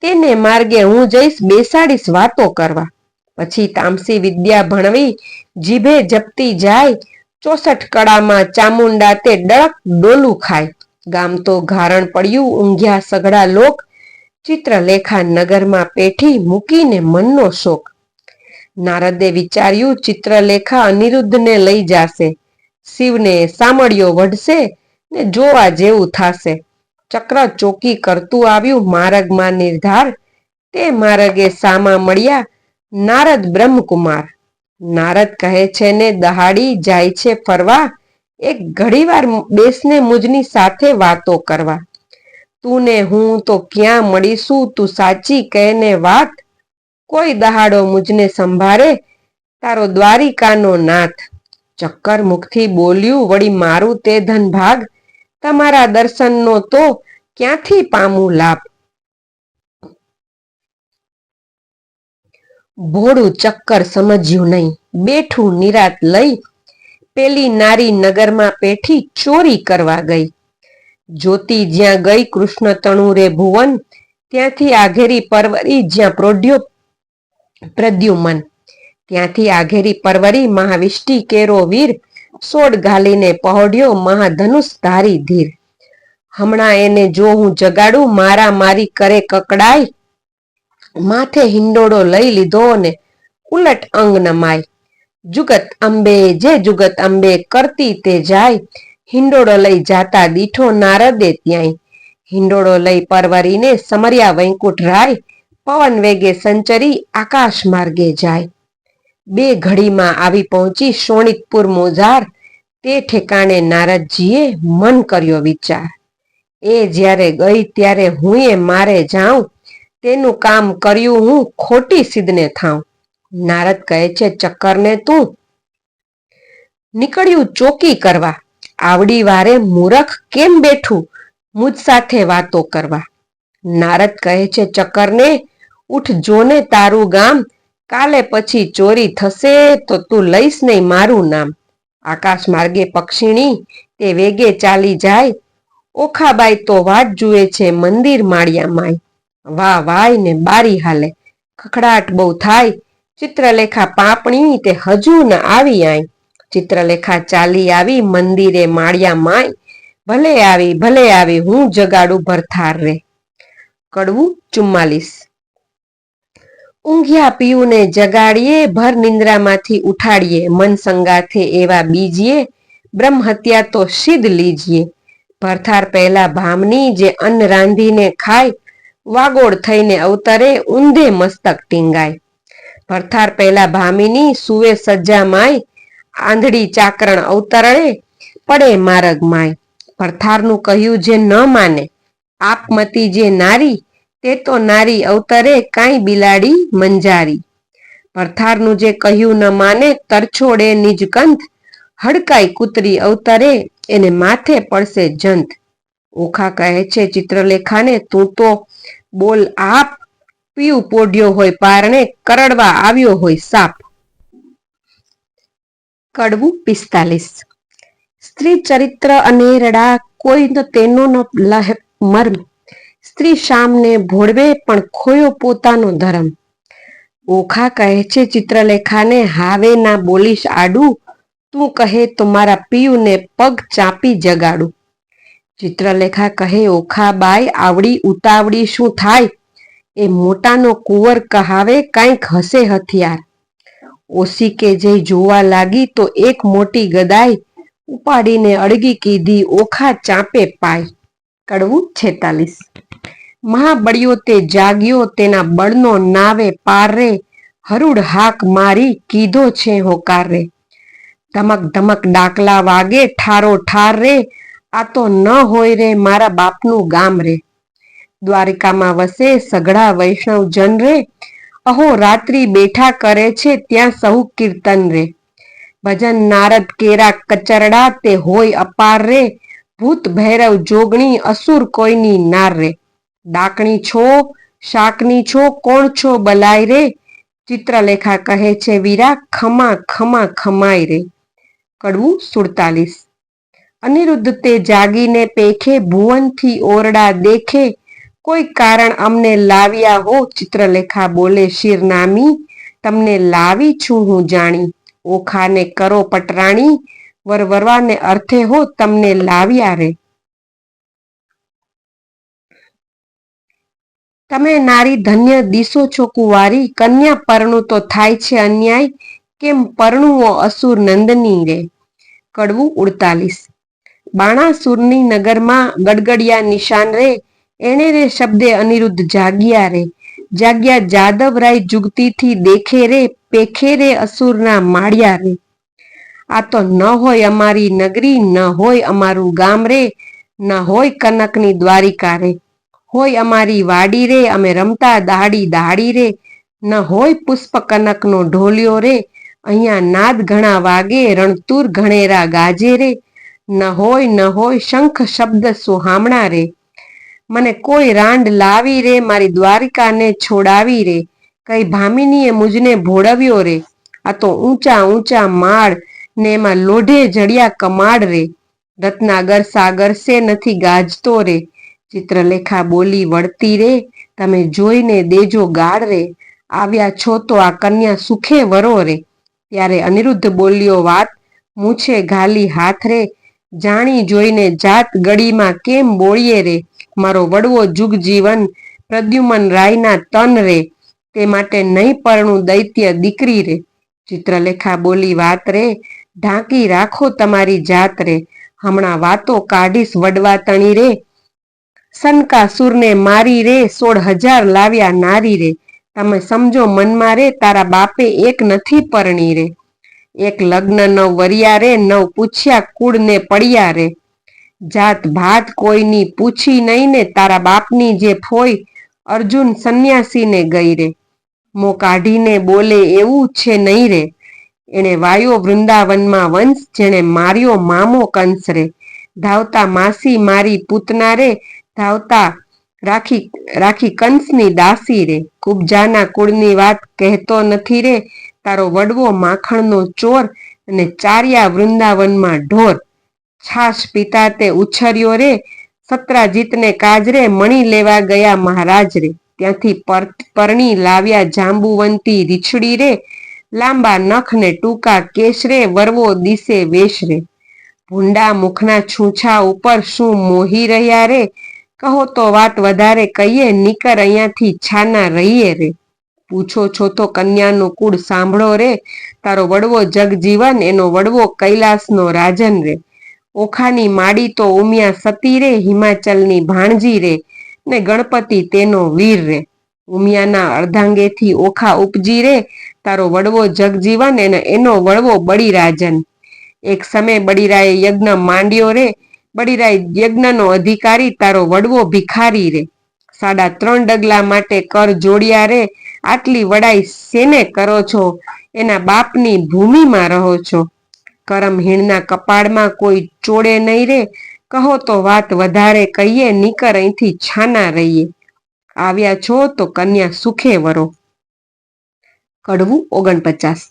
તેને માર્ગે હું જઈશ બેસાડીશ વાતો કરવા. પછી તામસી વિદ્યા ભણવી જીભે જપતી જાય, 64 કળામાં ચામુંડા તે ડળક ડોલું ખાય. ગામ તો ઘારણ પડ્યું ઊંઘ્યા સઘળા લોક, ચિત્રલેખા નગરમાં પેઠી મૂકીને મનનો શોક. નારદે વિચાર્યું, ચિત્રલેખા અનિરુદ્ધને લઈ જાશે, શિવને સામળિયો વઢશે ને જોવા જેવું થાશે. ચક્ર ચોકી કરતું આવ્યું માર્ગમાં નિર્ધાર, તે માર્ગે સામા મળ્યા નારદ બ્રહ્મકુમાર. નારદ કહે છે ને દહાડી જાય છે ફરવા, એક ઘડીવાર બેસને મુજની સાથે વાતો કરવા. તું ને હું તો ક્યાં મળીશું, તું સાચી કહે ને વાત, કોઈ દહાડો મુજને સંભાળે તારો દ્વારિકાનો નાથ. ચક્કર મુખથી બોલ્યું, વળી મારું તે ધન ભાગ, તમારા દર્શનનો તો ક્યાંથી પામું લાભ. ભોળું ચક્કર સમજ્યું નહીં, બેઠું નિરાત લઈ, પેલી નારી નગરમાં પેઠી ચોરી કરવા ગઈ. જ્યોતિ જ્યાં ગઈ કૃષ્ણ તણુ રે ભુવન, ત્યાંથી આઘેરી પરવરી જ્યાં પ્રોઢ્યો પ્રદ્યુમન. ત્યાંથી આઘેરી પરવરી મહાવિષ્ટિ કેરો વીર, સોડ ઘાલીને પહોળ્યો મહાધનુષ ધારી ધીર. હમણાં એને જો હું જગાડું, મારા મારી કરે કકડાય, માથે હિંડોળો લઈ લીધો ને ઉલટ અંગ નમાય. જુગત અંબે જે જુગત અંબે કરતી તે જાય, હિંડોળો લઈ જાતા દીઠો નારદે ત્યાંય. હિંડોળો લઈ પરવરીને સમર્યા વૈકુંઠ રાય, પવન વેગે સંચરી આકાશ માર્ગે જાય. 2 ઘડીમાં આવી પહોંચી શોણિતપુર મોજાર, તે ઠેકાણે નારદજીએ મન કર્યો વિચાર. એ જ્યારે ગઈ ત્યારે હુંએ મારે જાઉં, તેનું કામ કર્યું હું ખોટી સિદ્ધને થાઉં. નારદ કહે છે, ચક્કરને તું નીકળ્યું ચોકી કરવા, આવડી વારે મૂરખ કેમ બેઠું મુજ સાથે વાતો કરવા. નારદ કહે છે, ચક્કરને ઉઠ જોને તારું ગામ, કાલે પછી ચોરી થશે તો તું લઈશ નહીં મારું નામ. આકાશ માર્ગે પક્ષીણી તે વેગે ચાલી જાય, ઓખાબાઈ તો વાટ જુએ છે મંદિર માળિયા માય. વાહ વાય ને બારી હાલે, ખખડાટ બહુ થાય, ચિત્રલેખા પાપણી તે હજુ ન આવી આય. ચિત્રલેખા ચાલી આવી મંદિરે માળિયા માય, ભલે આવી હું જગાડું ભરથાર રે. કડવું 44. ઊંઘ્યા પિયુને જગાડીએ, ભર નિંદ્રામાંથી ઉઠાડીએ, મન સંગાથે એવા બીજીએ, બ્રહ્મ હત્યા તો સિદ્ધ લીજીએ. ભરથાર પહેલા ભામની જે અન્ન રાંધીને ખાય, વાગોળ થઈને અવતરે ઊંધે મસ્તક ટીંગાય. ભરથાર પહેલા ભામિની સુવે સજ્જા માય, આંધળી ચાકરણ અવતરણે પડે મારગ માય. ભરથારનું કહ્યું જે ન માને, આપમતી જે નારી, તે તો નારી અવતરે કાંઈ બિલાડી મંજારી. ભરથારનું જે કહ્યું ન માને, તરછોડે નિજકંથ, હડકાઈ કૂતરી અવતરે એને માથે પડશે જંત. ઓખા કહે છે ચિત્રલેખાને, તું તો બોલ આપ, પીયું પોઢ્યો હોય પારણે, કરડવા આવ્યો હોય સાપ. કડવું 45. સ્ત્રી ચરિત્ર અનેરડા, કોઈ તેનો ન લહે મર્મ, સ્ત્રી શામને ભોળવે પણ ખોયો પોતાનો ધર્મ. ઓખા કહે છે ચિત્રલેખાને, હાવે ના બોલીશ આડું, તું કહે તો મારા પિયુને પગ ચાંપી જગાડું. ચિત્રલેખા કહે, ઓખાબાઈ આવડી ઉતાવળી શું થાય, એ મોટાનો કુંવર કહાવે કાંઈક હશે હથિયાર. ઓશીકે જઈ જોવા લાગી તો એક મોટી ગદાઈ, ઉપાડીને અડગી કીધી ઓખા ચાંપે પાય. કડવું 46. મહાબળિયો તે જાગ્યો, તેના બળનો નાવે પાર રે, હરુડ હાક મારી કીધો છે હોકાર રે. ધમક ધમક ડાકલા વાગે ઠારો ઠાર રે, આ તો ન હોય રે મારા બાપનું ગામ રે. દ્વારિકામાં વસે સઘળા વૈષ્ણવ જન રે, અહો રાત્રિ બેઠા કરે છે ત્યાં સહુ કીર્તન રે. ભજન નારદ કેરા કચરડા તે હોય અપાર રે, ભૂત ભૈરવ જોગણી અસુર કોઈની નાર રે. ડાકણી છો શાકની છો કોણ છો બલાય રે, ચિત્રલેખા કહે છે વીરા ખમા ખમા ખમાય રે. કડવું 47. અનિરુદ્ધ તે જાગીને પેખે, ભુવનથી ઓરડા દેખે, કોઈ કારણ અમને લાવ્યા હો, ચિત્રલેખા બોલે શિરનામી, તમને લાવી છું હું જાણી. ઓખાને કરો પટરાણી, વરવરવાને અર્થે હો તમને લાવ્યા રે. તમે નારી ધન્ય દિશો છો કુંવારી, કન્યા પરણું તો થાય છે અન્યાય, કેમ પરણુઓ અસુર નંદની રે. કડવું 48. બાણાસુરની નગરમાં ગડગડિયા નિશાન રે, એણે રે શબ્દે અનિરુદ્ધ જાગ્યા રે. જાગ્યા જાદવરાય જુગતીથી દેખે રે, પેખે રે અસુરના માળ્યા રે. આ તો ન હોય અમારી નગરી, ન હોય અમારું ગામ રે, ન હોય કનકની દ્વારિકા રે. હોય અમારી વાડી રે, અમે રમતા દાડી દાડી રે, ન હોય પુષ્પ કનકનો ઢોલિયો રે, અહીંયા નાદ ઘણા વાગે રણતુર ઘણેરા ગાજે રે, ન હોય શંખ શબ્દ સુહામણા રે. મને કોઈ રાંડ લાવી રે, મારી દ્વારિકાને છોડાવી રે, કઈ ભામિનીએ મુજને ભોળવ્યો રે. આ તો ઊંચા ઊંચા માળ ને એમાં લોઢે જડિયા કમાડ રે, રત્નાગર સાગર સે નથી ગાજતો રે. ચિત્રલેખા બોલી વળતી રે, તમે જોઈને દેજો ગાળ રે, આવ્યા છો તો આ કન્યા સુખે વરો રે. ત્યારે અનિરુદ્ધ બોલ્યો વાત મૂછે ઘાલી હાથ રે, જાણી જોઈને જાત ગળીમાં કેમ બોળીએ રે, મારો વડવો જુગ જીવન પ્રદ્યુમન રાયના તન રે, તે માટે નહીં પરણું દૈત્ય દીકરી રે. ચિત્રલેખા બોલી વાત રે, ઢાંકી રાખો તમારી જાત રે, હમણાં વાતો કાઢીશ વડવા તણી રે. સનકાસુરને મારી રે, 16,000 લાવ્યા નારી રે, તમે સમજો મનમાં રે, તારા બાપે એક નથી પરણી રે. એક લગ્ન 9 વર્યા રે, 9 પૂછ્યા કુળ ને પડ્યા રે. જાત ભાત કોઈની પૂછી નહીં ને, તારા બાપની જે ફોઈ અર્જુન સંન્યાસીને ગઈ રે. મો કાઢીને બોલે એવું છે નહીં રે, એણે વાયો વૃંદાવનમાં વંશ, જેણે માર્યો મામો કંસ રે. ધાવતા માસી મારી પૂતના રે, ધાવતા રાખી કંસની દાસી રે. કુબજાના કુળની વાત કહેતો નથી રે, તારો વડવો માખણનો ચોર, અને ચાર્યા વૃંદાવનમાં ઢોર. છાશ પીતા તે ઉછર્યો રે, સત્રાજીતને કાજરે મણી લેવા ગયા મહારાજ રે. ત્યાંથી પરણી લાવ્યા જાંબુવંતી રીછડી રે, લાંબા નખ ને ટૂંકા કેશ રે, વરવો દિશે વેશ રે. ભૂંડા મુખના છૂછા ઉપર શું મોહી રહ્યા રે, કહો તો વાત વધારે કહીએ, નીકર અહીંયાથી છાના રહીએ રે. પૂછો છો તો કન્યાનું કુળ સાંભળો રે, તારો વડવો જગજીવન એનો વડવો કૈલાસનો રાજન રે. ઓખાની માડી તો ઉમિયા સતી રે, હિમાચલની ભાણજી રે, ને ગણપતિ તેનો વીર રે. ઉમિયાના અર્ધાંગેથી ઓખા ઉપજી રે, તારો વડવો જગજીવન એનો વડવો બળીરાજન. એક સમય બળીરાએ યજ્ઞ માંડ્યો રે, બળીરાય યજ્ઞનો અધિકારી, તારો વડવો ભિખારી રે. 3.5 ડગલા માટે કર જોડ્યા રે, આટલી વડાઈ શેને કરો છો, એના બાપની ભૂમિમાં રહો છો. કરમહીણના કપાળમાં કોઈ ચોડે નહીં રે, કહો તો વાત વધારે કહીએ, નીકર અહીંથી છાના રહીએ. આવ્યા છો તો કન્યા સુખે વરો. કડવું 49.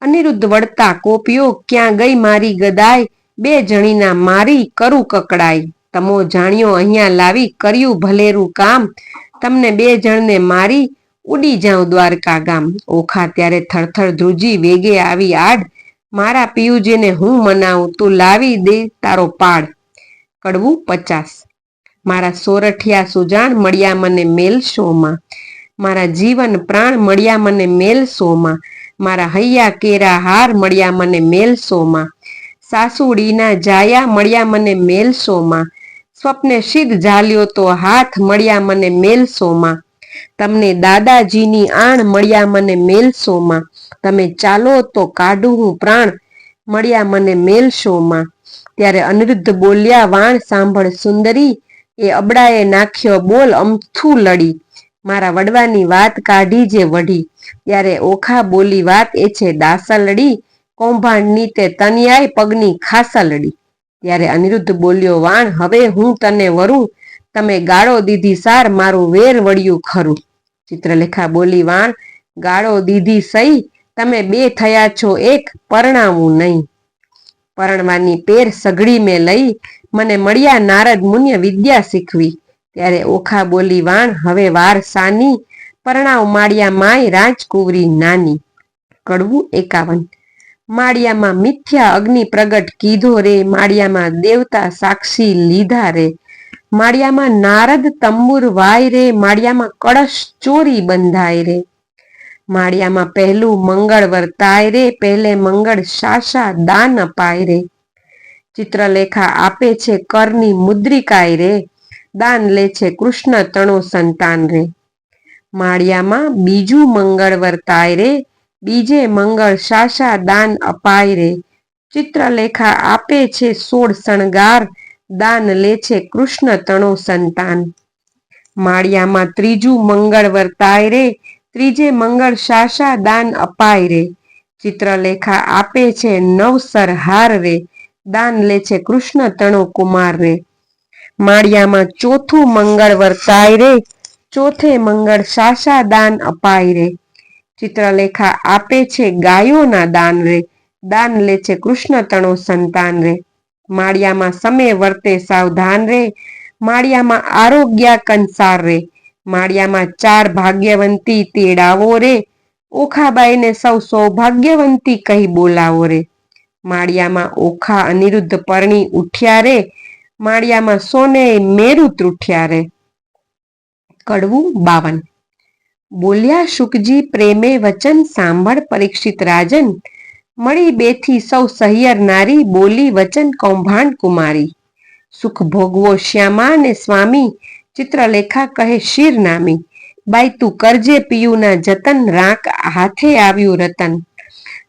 અનિરુદ્ધ વળતા કોપિયો, ક્યાં ગઈ મારી ગદાય, 2 જણીના મારી કરું કકડાય. તમો જાણ્યો અહીંયા લાવી, કર્યું ભલેરું કામ, તમને 2 જણને મારી, ઉડી જાઉં દ્વારકા ગામ. ઓખા ત્યારે થરથર ધ્રુજી વેગે આવી આડ, મારા પિયુજીને હું મનાવું, તું લાવી દે તારો પાડ. કડવું 50. મારા સોરઠિયા સુજાણ મળ્યા મને મેલશોમાં, મારા જીવન પ્રાણ મળ્યા મને મેલશોમાં, મારા હૈયા કેરા હાર મળ્યા મને મેલશોમાં, સાસુડીના જાયા મળ્યા મને મેલશોમાં, સ્વપ્ને સિદ્ધ ઝાલ્યો તો હાથ મળ્યા મને મેલશોમાં, તમને દાદાજીની આણ મળ્યા મને મેલશોમાં, તમે ચાલો તો કાઢું હું પ્રાણ મળ્યા મને મેલશોમાં. ત્યારે અનિરુદ્ધ બોલ્યા, વાણ સાંભળ સુંદરી, એ અબડાએ નાખ્યો બોલ અમથું લડી, મારા વડવાની વાત કાઢી જે વઢી. ત્યારે ઓખા બોલી, વાત એ છે દાસલડી, કૌભાંડની તે તનિયાય પગની ખાસલડી. ત્યારે અનિરુદ્ધ બોલ્યો, વાણ હવે હું તને વરું, તમે ગાળો દીધી સાર, મારું વેર વળ્યું ખરું. ચિત્રલેખા બોલી, વાણ ગાળો દીધી સહી, તમે 2 થયા છો એક, પરણાવું નહીં. પરણવાની પેર સઘળી મેં લઈ, મને મળ્યા નારદ મુનિ વિદ્યા શીખવી. ત્યારે ઓખા બોલી, વાણ હવે વાર સાની, પરણાવ માળિયા માય રાજકુંવરી નાની. કડવું 51. માળિયામાં મિથ્યા અગ્નિ પ્રગટ કીધો રે, માળિયામાં દેવતા સાક્ષી લીધા રે, માળિયામાં નારદ તંબુર વાય રે, માળિયામાં કળશ ચોરી બંધાય રે, માળિયામાં પહેલું મંગળ વર્તાય રે, પહેલે મંગળ શાસા દાન અપાય રે. ચિત્રલેખા આપે છે કરની મુદ્રિકાય રે, દાન લે છે કૃષ્ણ તણો સંતાન રે. માળિયામાં બીજું મંગળ વર્તાય રે, બીજે મંગળ શાસા દાન અપાય રે. ચિત્રલેખા આપે છે 16 શણગાર, દાન લે છે કૃષ્ણ તણો સંતાન. માળિયામાં ત્રીજું મંગળ વર્તાય રે, ત્રીજે મંગળ શાસા દાન અપાય રે. ચિત્રલેખા આપે છે 9 સરહાર રે, દાન લે છે કૃષ્ણ તણો કુમાર રે. માળિયામાં ચોથું મંગળ વર્તાય રે, ચોથે મંગળ શાસા દાન અપાય રે. ચિત્રલેખા આપે છે ગાયોના દાન રે, દાન લે છે કૃષ્ણ તણો સંતાન રે. માળિયામાં સમે વર્તે સાવધાન રે, માળિયામાં આરોગ્ય કંસાર રે. માળિયામાં 4 ભાગ્યવંતી તેડાવો રે, ઓખાબાઈને સૌ સૌભાગ્યવંતી કહી બોલાવો રે. માળિયામાં ઓખા અનિરુદ્ધ પરણી ઉઠ્યા રે, માળિયામાં સોને મેરુ તૂટ્યા રે. કડવું 52. બોલ્યા શુકજી પ્રેમે વચન સાંભળ પરીક્ષિત રાજન, મળી બેથી સૌ સહિયર નારી, બોલી વચન કૌભાંડ કુમારી. સુખ ભોગવો શ્યામા ને સ્વામી, ચિત્રલેખા કહે શિર નામી. બાઈ તું કરજે પિયુના જતન, રાંક હાથે આવ્યું રતન.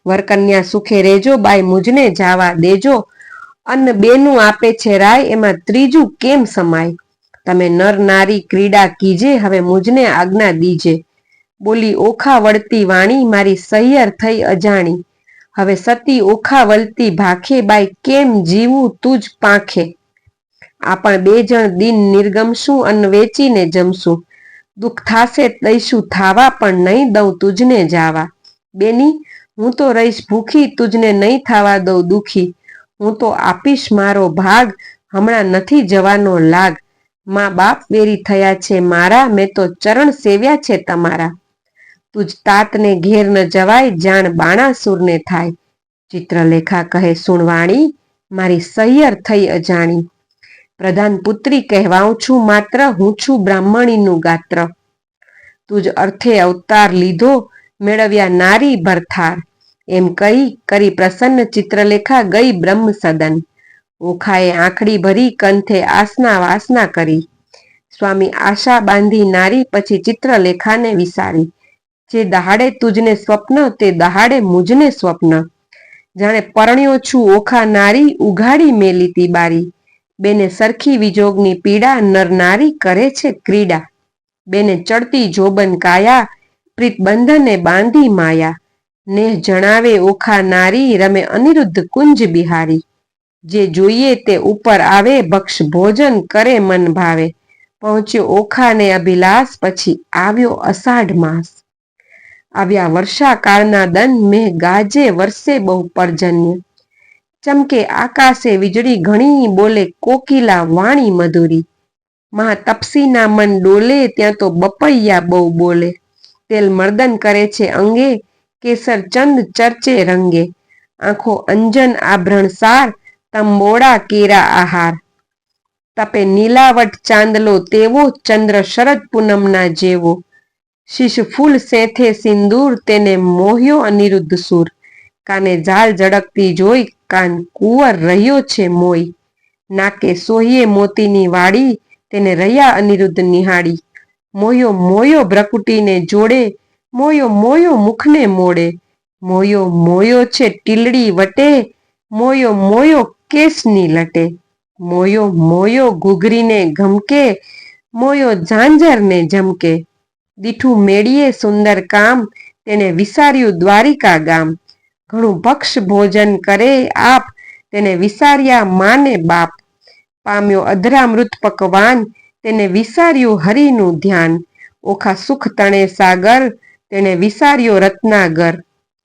વરકન્યા સુખે રેજો, બાઈ મુજને જાવા દેજો. અન્ન બેનું આપે છે રાય, એમાં ત્રીજું કેમ સમાય. તમે નર નારી ક્રીડા કીજે, હવે મુજને આજ્ઞા દીજે. બોલી ઓખા વળતી વાણી, મારી સહિયર થઈ અજાણી. હવે સતી ઓખા વળતી ભાખે, બાઈ કેમ જીવું તું જ પાંખે. આપણ 2 જણ દિન નિર્ગમશું, અન્ન વેચીને જમશું. દુઃખ થાશે દઈશું થાવા, પણ નહીં દઉં તુજને જાવા. બેની હું તો રહીશ ભૂખી, તુજને નહીં થવા દઉં દુખી. હું તો આપીશ મારો ભાગ, હમણાં નથી જવાનો લાગ. મા બાપ વેરી થયા છે મારા, મેં તો ચરણ સેવ્યા છે તમારા. તુજ તાતને ઘેર ન જવાય, જાણ બાણાસુરને થાય. ચિત્રલેખા કહે સુણવાણી, મારી સૈયર થઈ અજાણી. પ્રધાન પુત્રી કહેવાઉં છું માત્ર, હું છું બ્રાહ્મણીનું ગાત્ર. તુજ અર્થે અવતાર લીધો, મેળવ્યા નારી ભરથાર. એમ કહી કરી પ્રસન્ન ચિત્રલેખા ગઈ બ્રહ્મ સદન. ઓખાએ આંખડી ભરી, કંથે આસના વાસના કરી. સ્વામી આશા બાંધી નારી, પછી ચિત્રલેખાને વિસારી. જે દહાડે તુજને સ્વપ્ન, તે દહાડે મુજને સ્વપ્ન. જાણે પરણ્યો છું ઓખા નારી, ઉઘાડી મેલીતી બારી. બેને સરખી વિજોગની પીડા, નર નારી કરે છે ક્રીડા. બેને ચડતી જોબન કાયા, પ્રીત બંધને બાંધી માયા. નેહ જણાવે ઓખા નારી, રમે અનિરુદ્ધ કુંજ બિહારી. જે જોઈએ તે ઉપર આવે, ભક્ષ ભોજન કરે મન ભાવે. પહોંચ્યો ઓખાને અભિલાષ, પછી આવ્યો અષાઢ માસ. આવ્યા વર્ષા કાળના દન, મેહ ગાજે વર્ષે બહુ પર્જન્ય. ચમકે આકાશે વીજળી ઘણી, બોલે કોકિલા વાણી મધુરી. મહા તપસીના મન ડોલે, ત્યાં તો બપૈયા બહુ બોલે. તેલ મર્દન કરે છે અંગે, કેસર ચંદ ચર્ચે રંગે. આંખો અંજન આભરણ સાર, તંબોળા કેરા આહાર. તપે નીલાવટ ચાંદલો તેવો, ચંદ્ર શરદ પૂનમના જેવો. શીશ ફૂલ સેથે સિંદૂર, તેને મોહ્યો અનિરુદ્ધ સૂર. કાને ઝાલ ઝળકતી જોઈ, કાન કુંવર રહ્યો છે મોઈ. નાકે સોહીએ મોતીની વાડી, તેને રહ્યા અનિરુદ્ધ નિહાળી. મોયો મોયો ભ્રકુટીને જોડે, મોયો મોયો મુખને મોડે. મોયો મોયો છે ટીલડી વટે, મોયો મોયો કેસની લટે. મોયો મોયો ઘૂઘરીને ઘમકે, મોયો ઝાંઝરને ઝમકે. દીઠું મેળીએ સુંદર કામ, તેને વિસાર્યું દ્વારિકા ગામ. ઘણું ભક્ષ ભોજન કરે આપ, તેને વિસાર્યા માને બાપ. પામ્યો અધરામૃત પકવાન, તેને વિસાર્યું હરિનું ધ્યાન. ઓખા સુખ તણે સાગર, તેને વિસાર્યો રત્નાગર.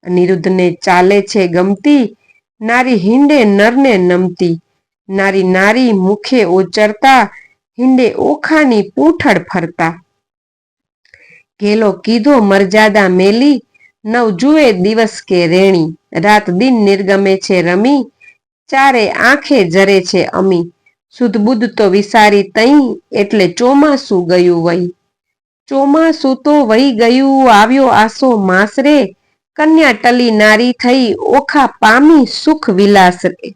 અનિરુદ્ધને ચાલે છે ગમતી, નારી હિંડે નરને નમતી. નારી નારી મુખે ઓચરતા, હિંડે ઓખાની પૂંઠડ ફરતા. ઘેલો કીધો મર્યાદા મેલી, નવ જુએ દિવસ કે રેણી. રાત દિન નિર્ગમે છે રમી, ચારે આંખે જરે છે અમી. સુધ બુધ તો વિસારી તઈ, એટલે ચોમાસું ગયું વઈ. ચોમાસું તો વહી ગયું, આવ્યો આસો માસ રે. કન્યા ટલી નારી થઈ, ઓખા પામી સુખ વિલાસ રે.